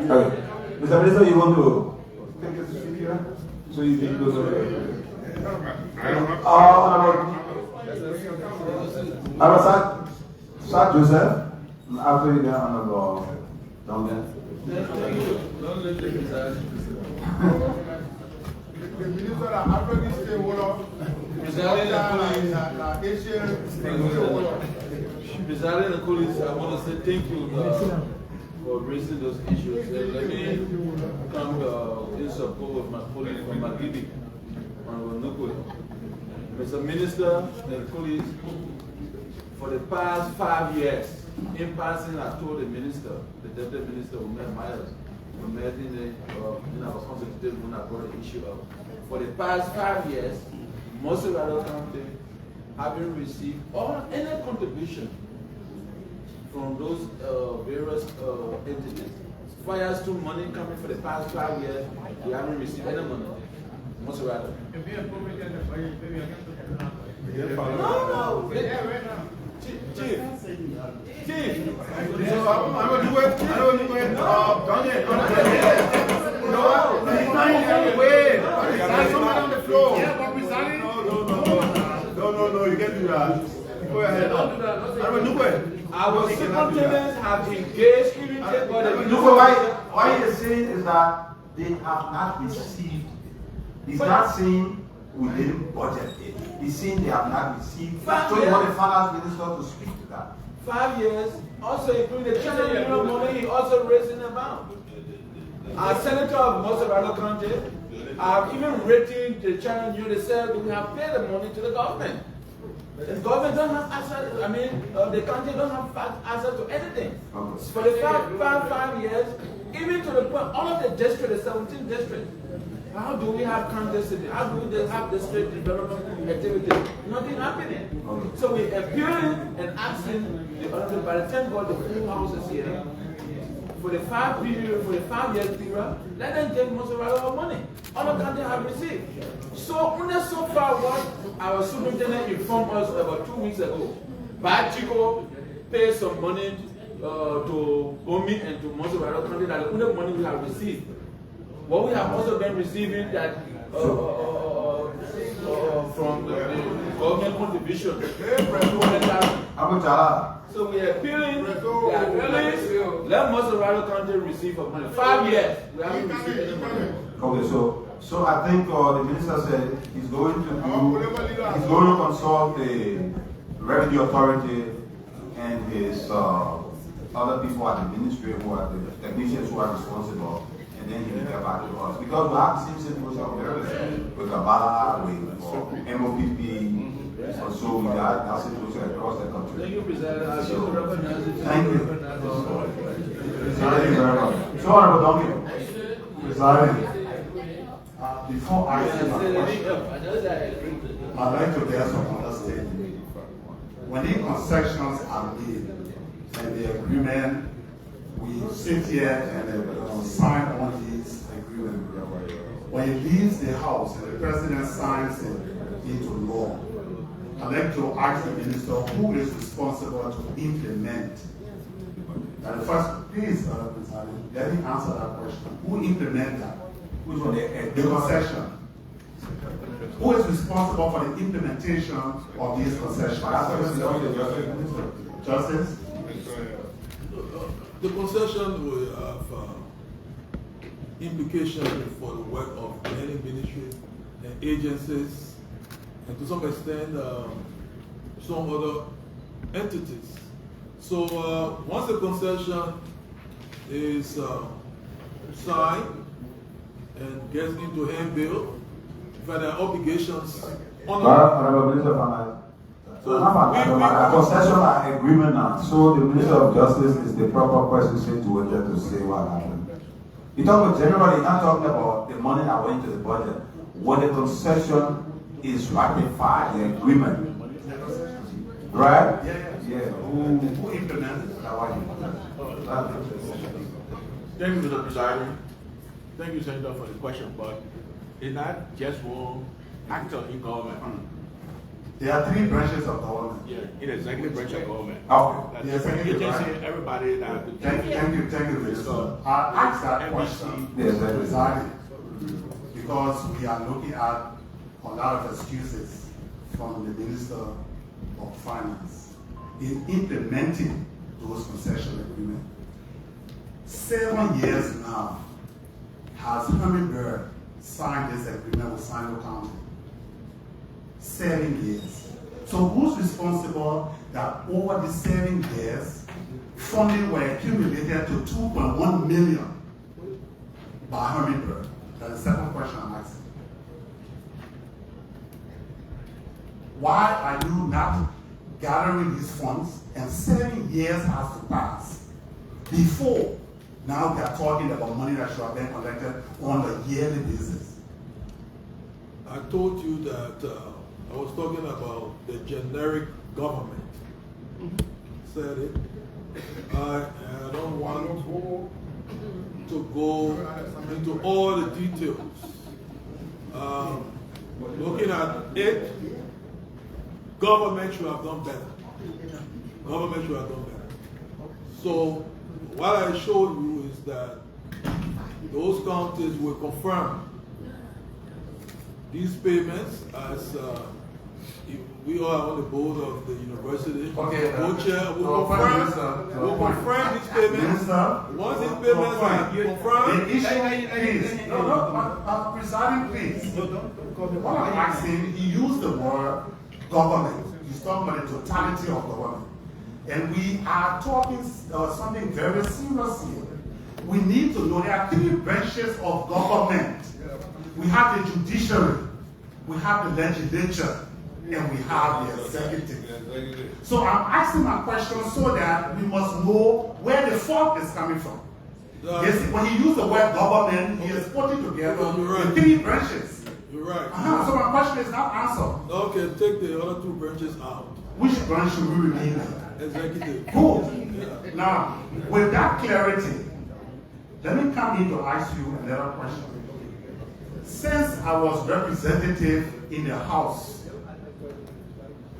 Okay. Mr. Minister, you want to take a seat here? So you can go to Sir Joseph, after you get Honorable Duncan. The minister that already stayed with us. Presiding the colleagues, I want to say thank you for raising those issues. Let me come in support of my colleague from Magidi, Honorable Ngollie. Mr. Minister and colleagues, for the past 5 years, in passing, I told the minister, the deputy minister, Romeo Myers, we met in our consultative when I brought the issue up. For the past 5 years, most of our county haven't received any contribution from those various entities. Fires to money coming for the past 5 years, we haven't received any money. Most of our. No. Chief. So I'm going to do it. On the floor. No, you can't do that. Go ahead. Our superintendents have engaged in Why he is saying is that they have not received. He's not saying we didn't budget it. He's saying they have not received. So you want the finance minister to speak to that. 5 years, also including the China Union money, he also raising the amount. Our senator of most of our country have even written the China Union, they said we have paid the money to the government. The government don't have access, the country don't have access to anything. For the past 5 years, even to the point, all of the districts, the 17 districts, how do we have county city? How do we have district development activities? Nothing happening. So we're appealing and asking the honorable, by the time God, the full house is here, for the 5 years period, let them take most of our money. All of that they have received. So, so far what our superintendent informed us about 2 weeks ago, Chico paid some money to Omi and to most of our country, that the only money we have received. What we have also been receiving that from the government contribution. So we are appealing, let most of our country receive money. 5 years, we haven't received any money. Okay, so I think the minister said he's going to consult the revenue authority and his other people at the ministry who are the technicians who are responsible, and then he will get back to us. Because we have the same situation with Gbartea, with MFDP, and so we got that situation across the country. Thank you, President. Thank you. Thank you very much. So, Honorable Duncan, President, before I say my question, I'd like to get some understanding. When the concessions are made and the agreement, we sit here and sign on these agreements. When he leaves the house and the president signs it into law, I'd like to ask the minister who is responsible to implement. And first, please, let me answer that question. Who implements that? Which one? The concession. Who is responsible for the implementation of these concessions? Justice? The concession will have implications for the work of many ministries and agencies and to some extent some other entities. So once the concession is signed and gets into handbill, if there are obligations on Honorable Minister of Finance. So a concession agreement now. So the Minister of Justice is the proper person to enter to say what happened. You talk about generally, you're not talking about the money that went to the budget. When the concession is ratified, the agreement, right? Yeah. Who implemented it? Thank you, Mr. Presiding. Thank you, Senator, for the question, but it's not just one actor in government. There are three branches of government. Yeah, in the executive branch of government. Okay. The executive agency, everybody that. Thank you, Minister. I asked that question, presiding, because we are looking at a lot of excuses from the Minister of Finance in implementing those concession agreements. 7 years now has Hummingbird signed this agreement with Sino County. 7 years. So who's responsible that over the 7 years, funding were accumulated to 2.1 million by Hummingbird? That's the second question I'm asking. Why are you not gathering these funds and 7 years has to pass before now we are talking about money that should have been collected on a yearly basis? I told you that I was talking about the generic government. Said it. I don't want to go into all the details. Looking at it, government should have done better. Government should have done better. So what I showed you is that those counties will confirm these payments as we are on the board of the university. Okay, Co-chair will confirm these payments. Once these payments are confirmed, the issue, please. Presiding, please. What I'm asking, he used the word government. He's talking about the totality of government. And we are talking something very serious here. We need to know there are three branches of government. We have the judiciary, we have the legislature, and we have the executive. So I'm asking my question so that we must know where the fault is coming from. Yes, when he used the word government, he is putting together the three branches. You're right. So my question is not answered. Okay, take the other two branches out. Which branch should we remain in? Executive. Good. Yeah. Now, with that clarity, let me come in to ask you another question. Since I was representative in the House,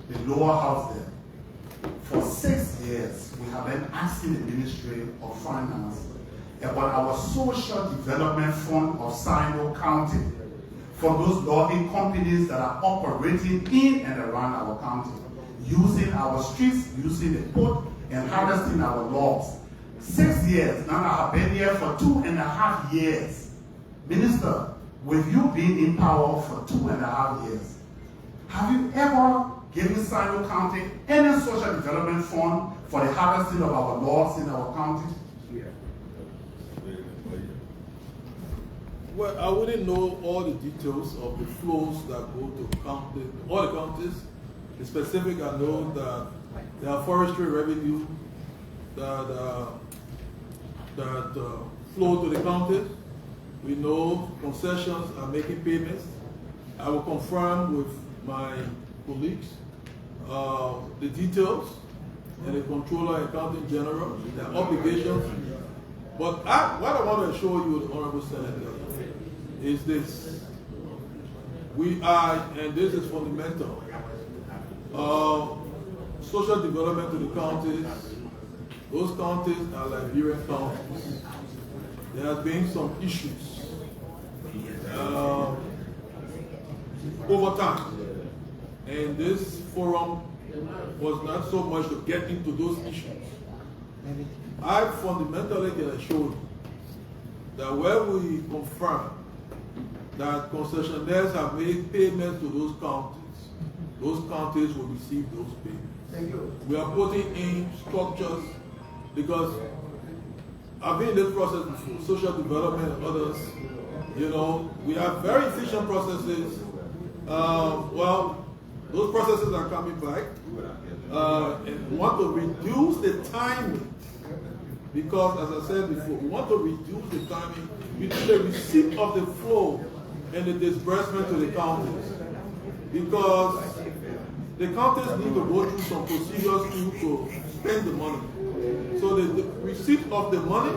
the lower house there, for 6 years, we have been asking the Ministry of Finance about our social development fund of Sino County for those logging companies that are operating in and around our county, using our streets, using the port, and harvesting our logs. 6 years, now I have been here for 2.5 years. Minister, with you being in power for 2.5 years, have you ever given Sino County any social development fund for the harvesting of our logs in our county? Yeah. Well, I wouldn't know all the details of the flows that go to county, all the counties. In specific, I know that there are forestry revenue that flow to the counties. We know concessions are making payments. I will confirm with my colleagues the details and the controller and accountant general, their obligations. But what I want to show you, Honorable Senator, is this. We are, and this is fundamental, social development to the counties. Those counties are Liberian counties. There has been some issues over time. And this forum was not so much to get into those issues. I fundamentally can assure you that when we confirm that concessionaires have made payments to those counties, those counties will receive those payments. Thank you. We are putting in structures because I've been in this process before, social development and others. You know, we have very efficient processes. Well, those processes are coming back. And we want to reduce the timing because, as I said before, we want to reduce the timing between the receipt of the flow and the disbursement to the counties. Because the counties need to go through some procedures to spend the money. So the receipt of the money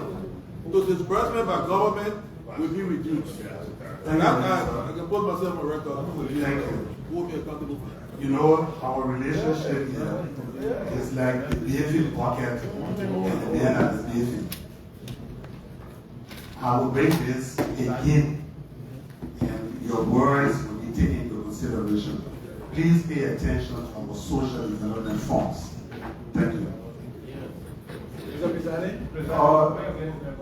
to disbursement by government will be reduced. And that I can put myself on record. Thank you. We'll be accountable for that. You know, our relationship here is like the bathing bucket and the man at the bathing. I will bring this again, and your words will be taken into consideration. Please pay attention to our social development funds. Thank you.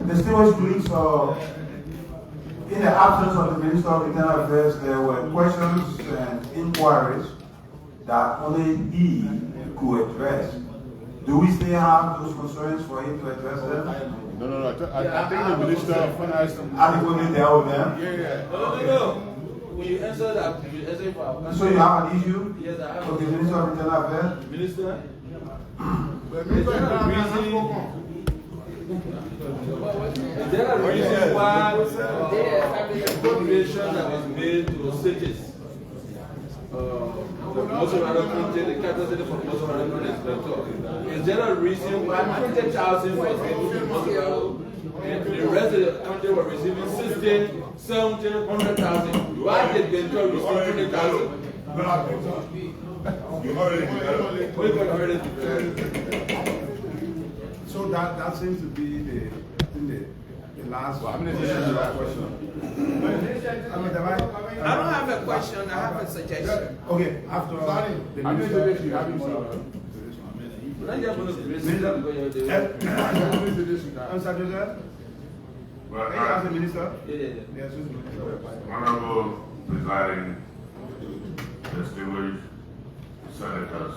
Distinguished colleagues, in the absence of the Minister of Internal Affairs, there were questions and inquiries that only he could address. Do we still have those concerns for him to address them? No. I think the Minister of Finance adequately dealt with them? Yeah. No. When you answer that, you answer for our So you have an issue? Yes, I have. Okay, Minister of Internal Affairs? Minister? Is there a reason why the appropriation that was made to the cities? The Mozambique County, the capital city for Mozambique inspector. Is there a reason why 20,000 was given to Mozambique and the rest of the country were receiving 60, 70, 100,000? Why did the inspector receive 20,000? You already So that seems to be the last one. I don't have a question, I have a suggestion. Okay, after the minister, you have Honorable presiding, distinguished senators,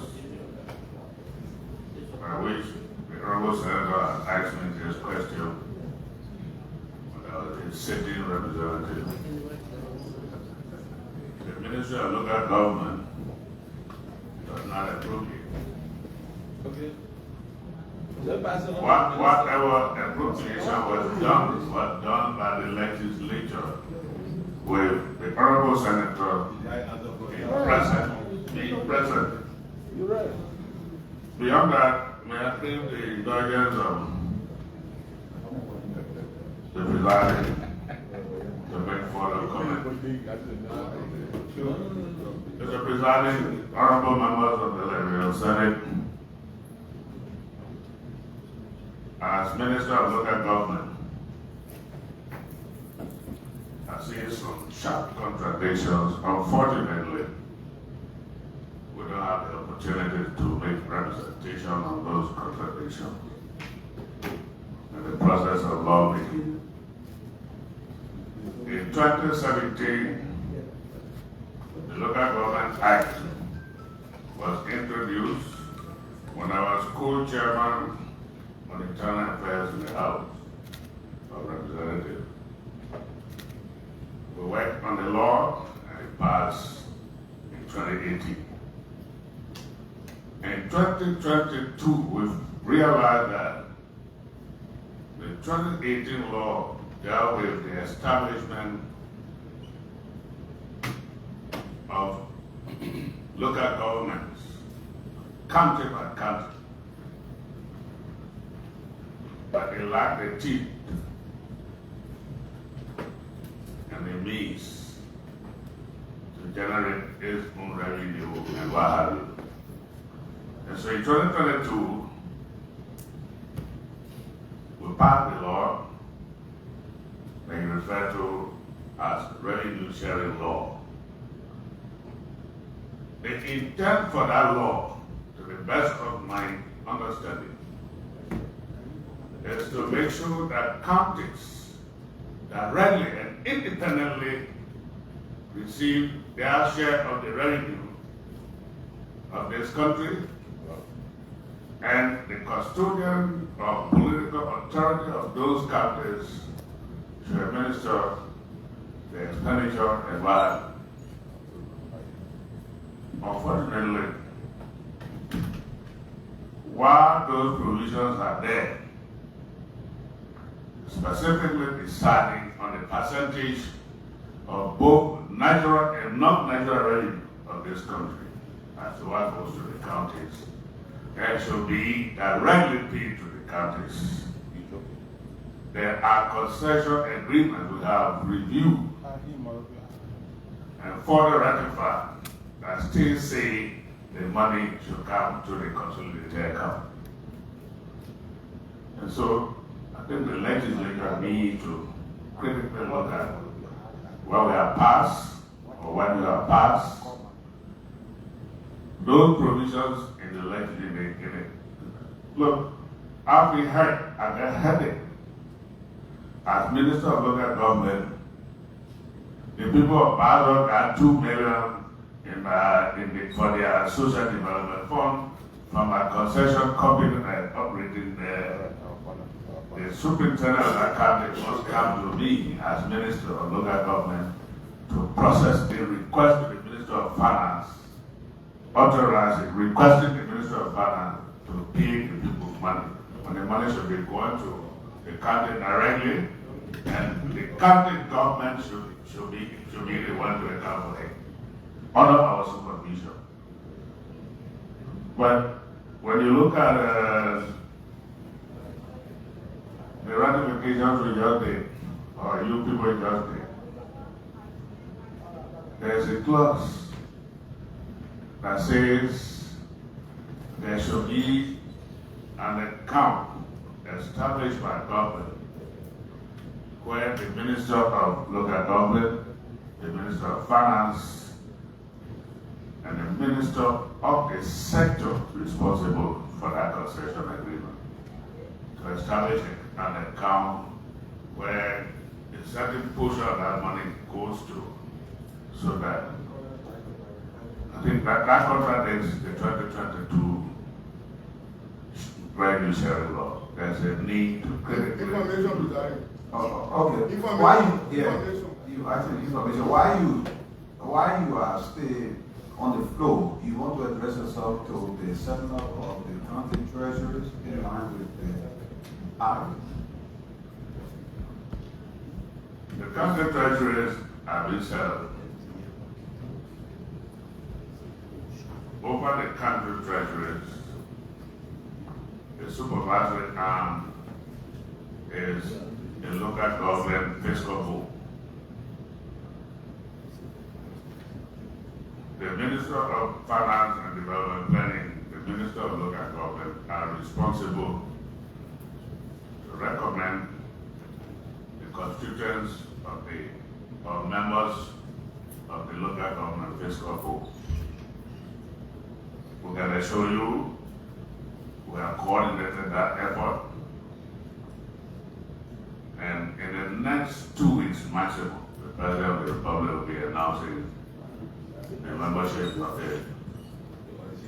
I wish the honorable senator asked me this question his sitting representative. The Ministry of Local Government does not appropriate. Okay. Whatever appropriation was done by the legislature with the honorable senator being present. You're right. Beyond that, may I claim the indulgence of the presiding to make further comment. Mr. Presiding, honorable members of the Liberian Senate, as Minister of Local Government, I see some sharp contradictions. Unfortunately, we don't have the opportunity to make representation on those contradictions in the process of lawmaking. In 2017, the Local Government Act was introduced when I was co-chairman on Internal Affairs in the House of Representatives. We worked on the law and it passed in 2018. In 2022, we've realized that the 2018 law dealt with the establishment of local governments, county by county. But it lacked the teeth and the means to generate its own revenue and what have you. And so in 2022, we passed the law that you refer to as revenue sharing law. The intent for that law, to the best of my understanding, is to make sure that counties directly and independently receive their share of the revenue of this country, and the custodian of political authority of those counties should administer the expenditure environment. Unfortunately, while those provisions are there, specifically deciding on the percentage of both natural and non-natural revenue of this country as to what goes to the counties, that should be directly paid to the counties. There are concession agreements we have reviewed and further ratified that still say the money should come to the consolidated account. And so I think the legislature needs to critically look at what we have passed or what we have passed. Those provisions in the legislature. Look, I've been hurt. I got headache. As Minister of Local Government, the people of Bado got $2 million for their social development fund from a concession company that operated there. The superintendent of that county must come to me as Minister of Local Government to process the request to the Minister of Finance, authorize it, requesting the Minister of Finance to pay the people's money. When the money should be going to the county directly, and the county government should be the one to account for it under our supervision. But when you look at the ratifications we just did, or you people just did, there's a clause that says there should be an account established by government where the Minister of Local Government, the Minister of Finance, and the Minister of the sector responsible for that concession agreement to establish an account where a certain portion of that money goes to, so that I think that contradicts the 2022 revenue sharing law. There's a need to critically. Information regarding. Okay. Information. Why you actually information? Why you are still on the floor? You want to address yourself to the setting up of the county treasurers in line with the act? The county treasurers have been set up. Over the county treasurers, the supervisory arm is the local government fiscal board. The Minister of Finance and Development Planning, the Minister of Local Government are responsible to recommend the constituents of members of the local government fiscal board. We can assure you we have coordinated that effort. And in the next 2 weeks maximum, the President of the Republic will be announcing the membership of the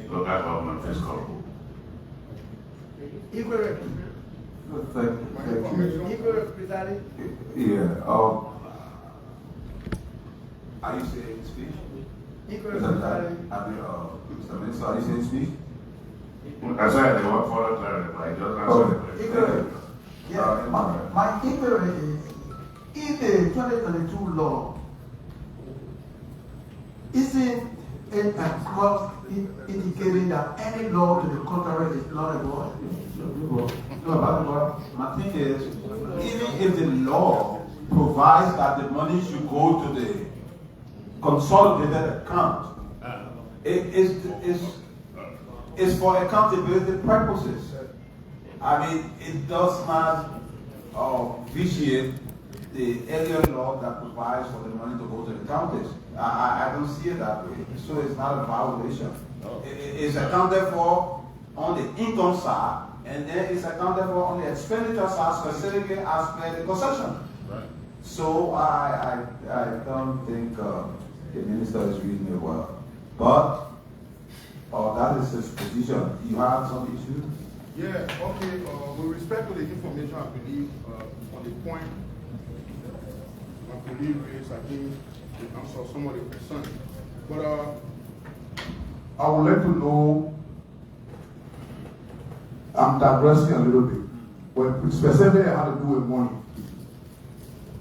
local government fiscal board. Yeah. Are you saying speech? Mr. Minister, are you saying speech? I said they want further clarity, but I just answered the question. My inquiry is, in the 2022 law, isn't it clause indicating that any law to the contrary is not a law? No, but my thing is, even if the law provides that the money should go to the consolidated account, it is for accountability purposes. I mean, it does not vitiate the earlier law that provides for the money to go to the counties. I don't see it that way. So it's not a violation. It's accounted for on the income side, and then it's accounted for on the expenditure side, specifically as per the concession. Right. So I don't think the minister is reading it well. But or that is his position. You have some issue? Yeah, okay. With respect to the information, I believe on the point I believe raised, I think it answers some of the concerns. But I would like to know, I'm digressing a little bit, when specifically I had to do with money.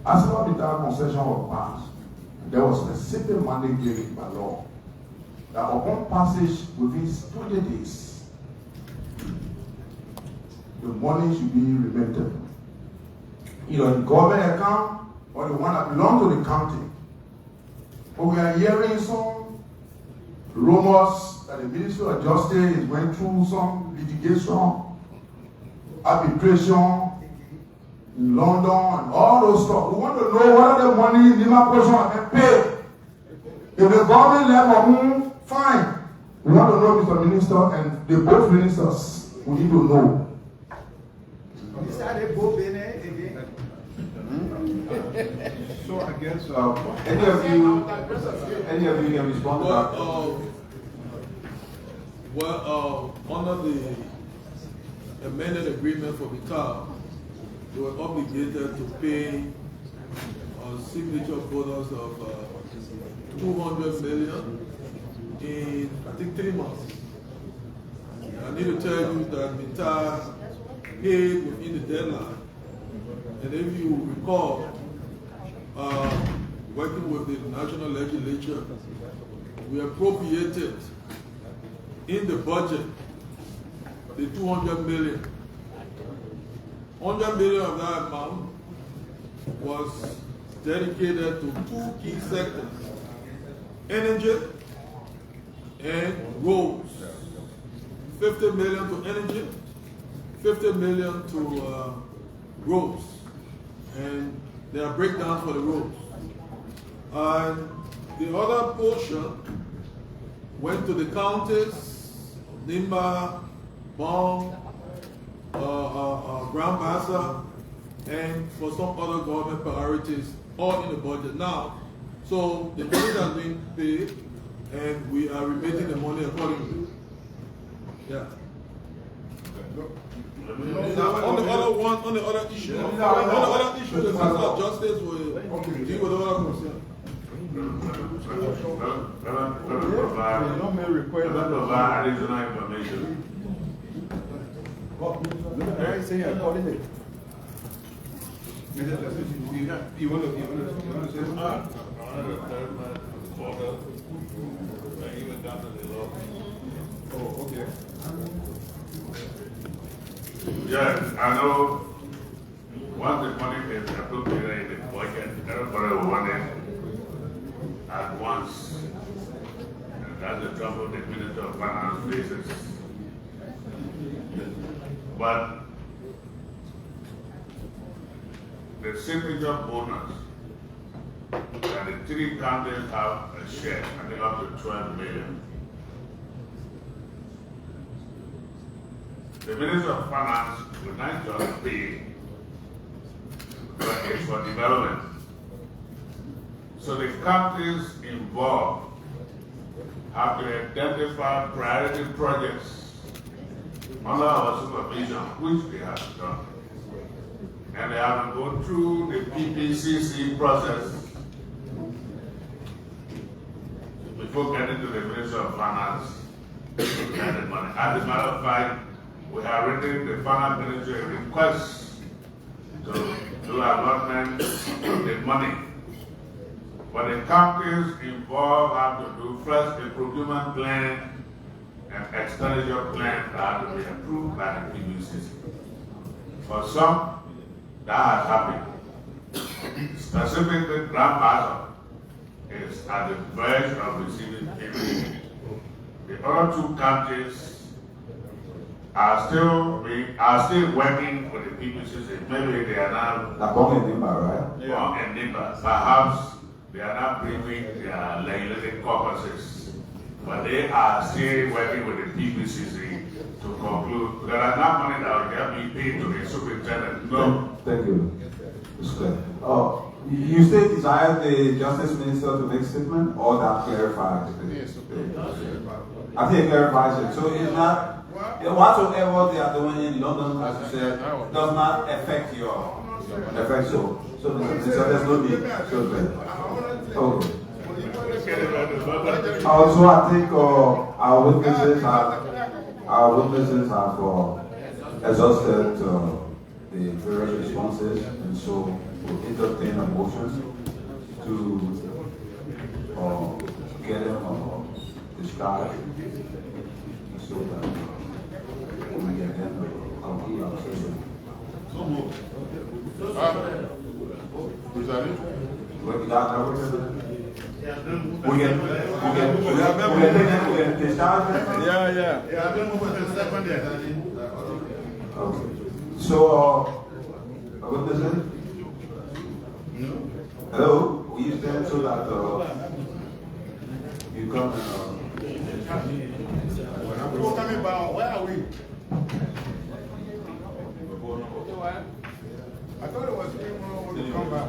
As far as the concession was passed, there was specific mandate given by law that upon passage within 20 days, the money should be remitted. Either in government account or the one that belongs to the county. But we are hearing some rumors that the Ministry of Justice is going through some litigation, arbitration in London and all those stuff. We want to know whether the money in Lima portion has been paid. If the government level, fine. We want to know, Mr. Minister, and the both ministers, we need to know. So I guess any of you can respond to that. Well, under the amended agreement for the car, they were obligated to pay a signature bonus of 200 million in, I think, 3 months. I need to tell you that Gbartea paid within the deadline. And if you recall, working with the national legislature, we appropriated in the budget the 200 million. 100 million of that amount was dedicated to 2 key sectors: energy and roads. 50 million to energy, 50 million to roads. And there are breakdowns for the roads. And the other portion went to the counties, Nimba, Bong, Gbartea, and for some other government priorities, all in the budget now. So the money has been paid, and we are remitting the money accordingly. Yeah. On the other issue, the Fiscal Justice will deal with other concerns. Provide additional information. You want to say something? Oh, okay. Yes, I know once the money is appropriated in the budget, everybody will want it at once. And that's the trouble the Minister of Finance faces. But the signature bonus that the 3 counties have a share, I think up to 12 million. The Minister of Finance will not just pay, but it's for development. So the counties involved have to identify priority projects under our supervision, which they have done. And they have to go through the PPCC process before getting to the Minister of Finance to get the money. As a matter of fact, we have written the Finance Ministry a request to do allotment of the money. But the counties involved have to do first a procurement plan and expenditure plan that have to be approved by the PPCC. For some, that has happened. Specifically, Gbartea is at the verge of receiving payment. The other 2 counties are still working with the PPCC. Maybe they are not. Bong and Nimba, right? Bong and Nimba. Perhaps they are not bringing their legislative corpuses, but they are still working with the PPCC to conclude. There are not money that will get paid to the superintendent. No. Thank you. It's clear. You still desire the Justice Minister to make a statement, or that clarifies? Yes, okay. I think it clarifies it. So it's not, whatsoever they are doing in London, as you said, does not affect your effect. So there's no need. Okay. Also, I think our witnesses have exhausted the various responses, and so we'll entertain a motion to get them discharged so that we can then complete our session. So moved. We can discharge them? Yeah. Okay. So, witnesses? Hello? Will you stand so that you come and... coming back. Where are we? I thought it was when we come back.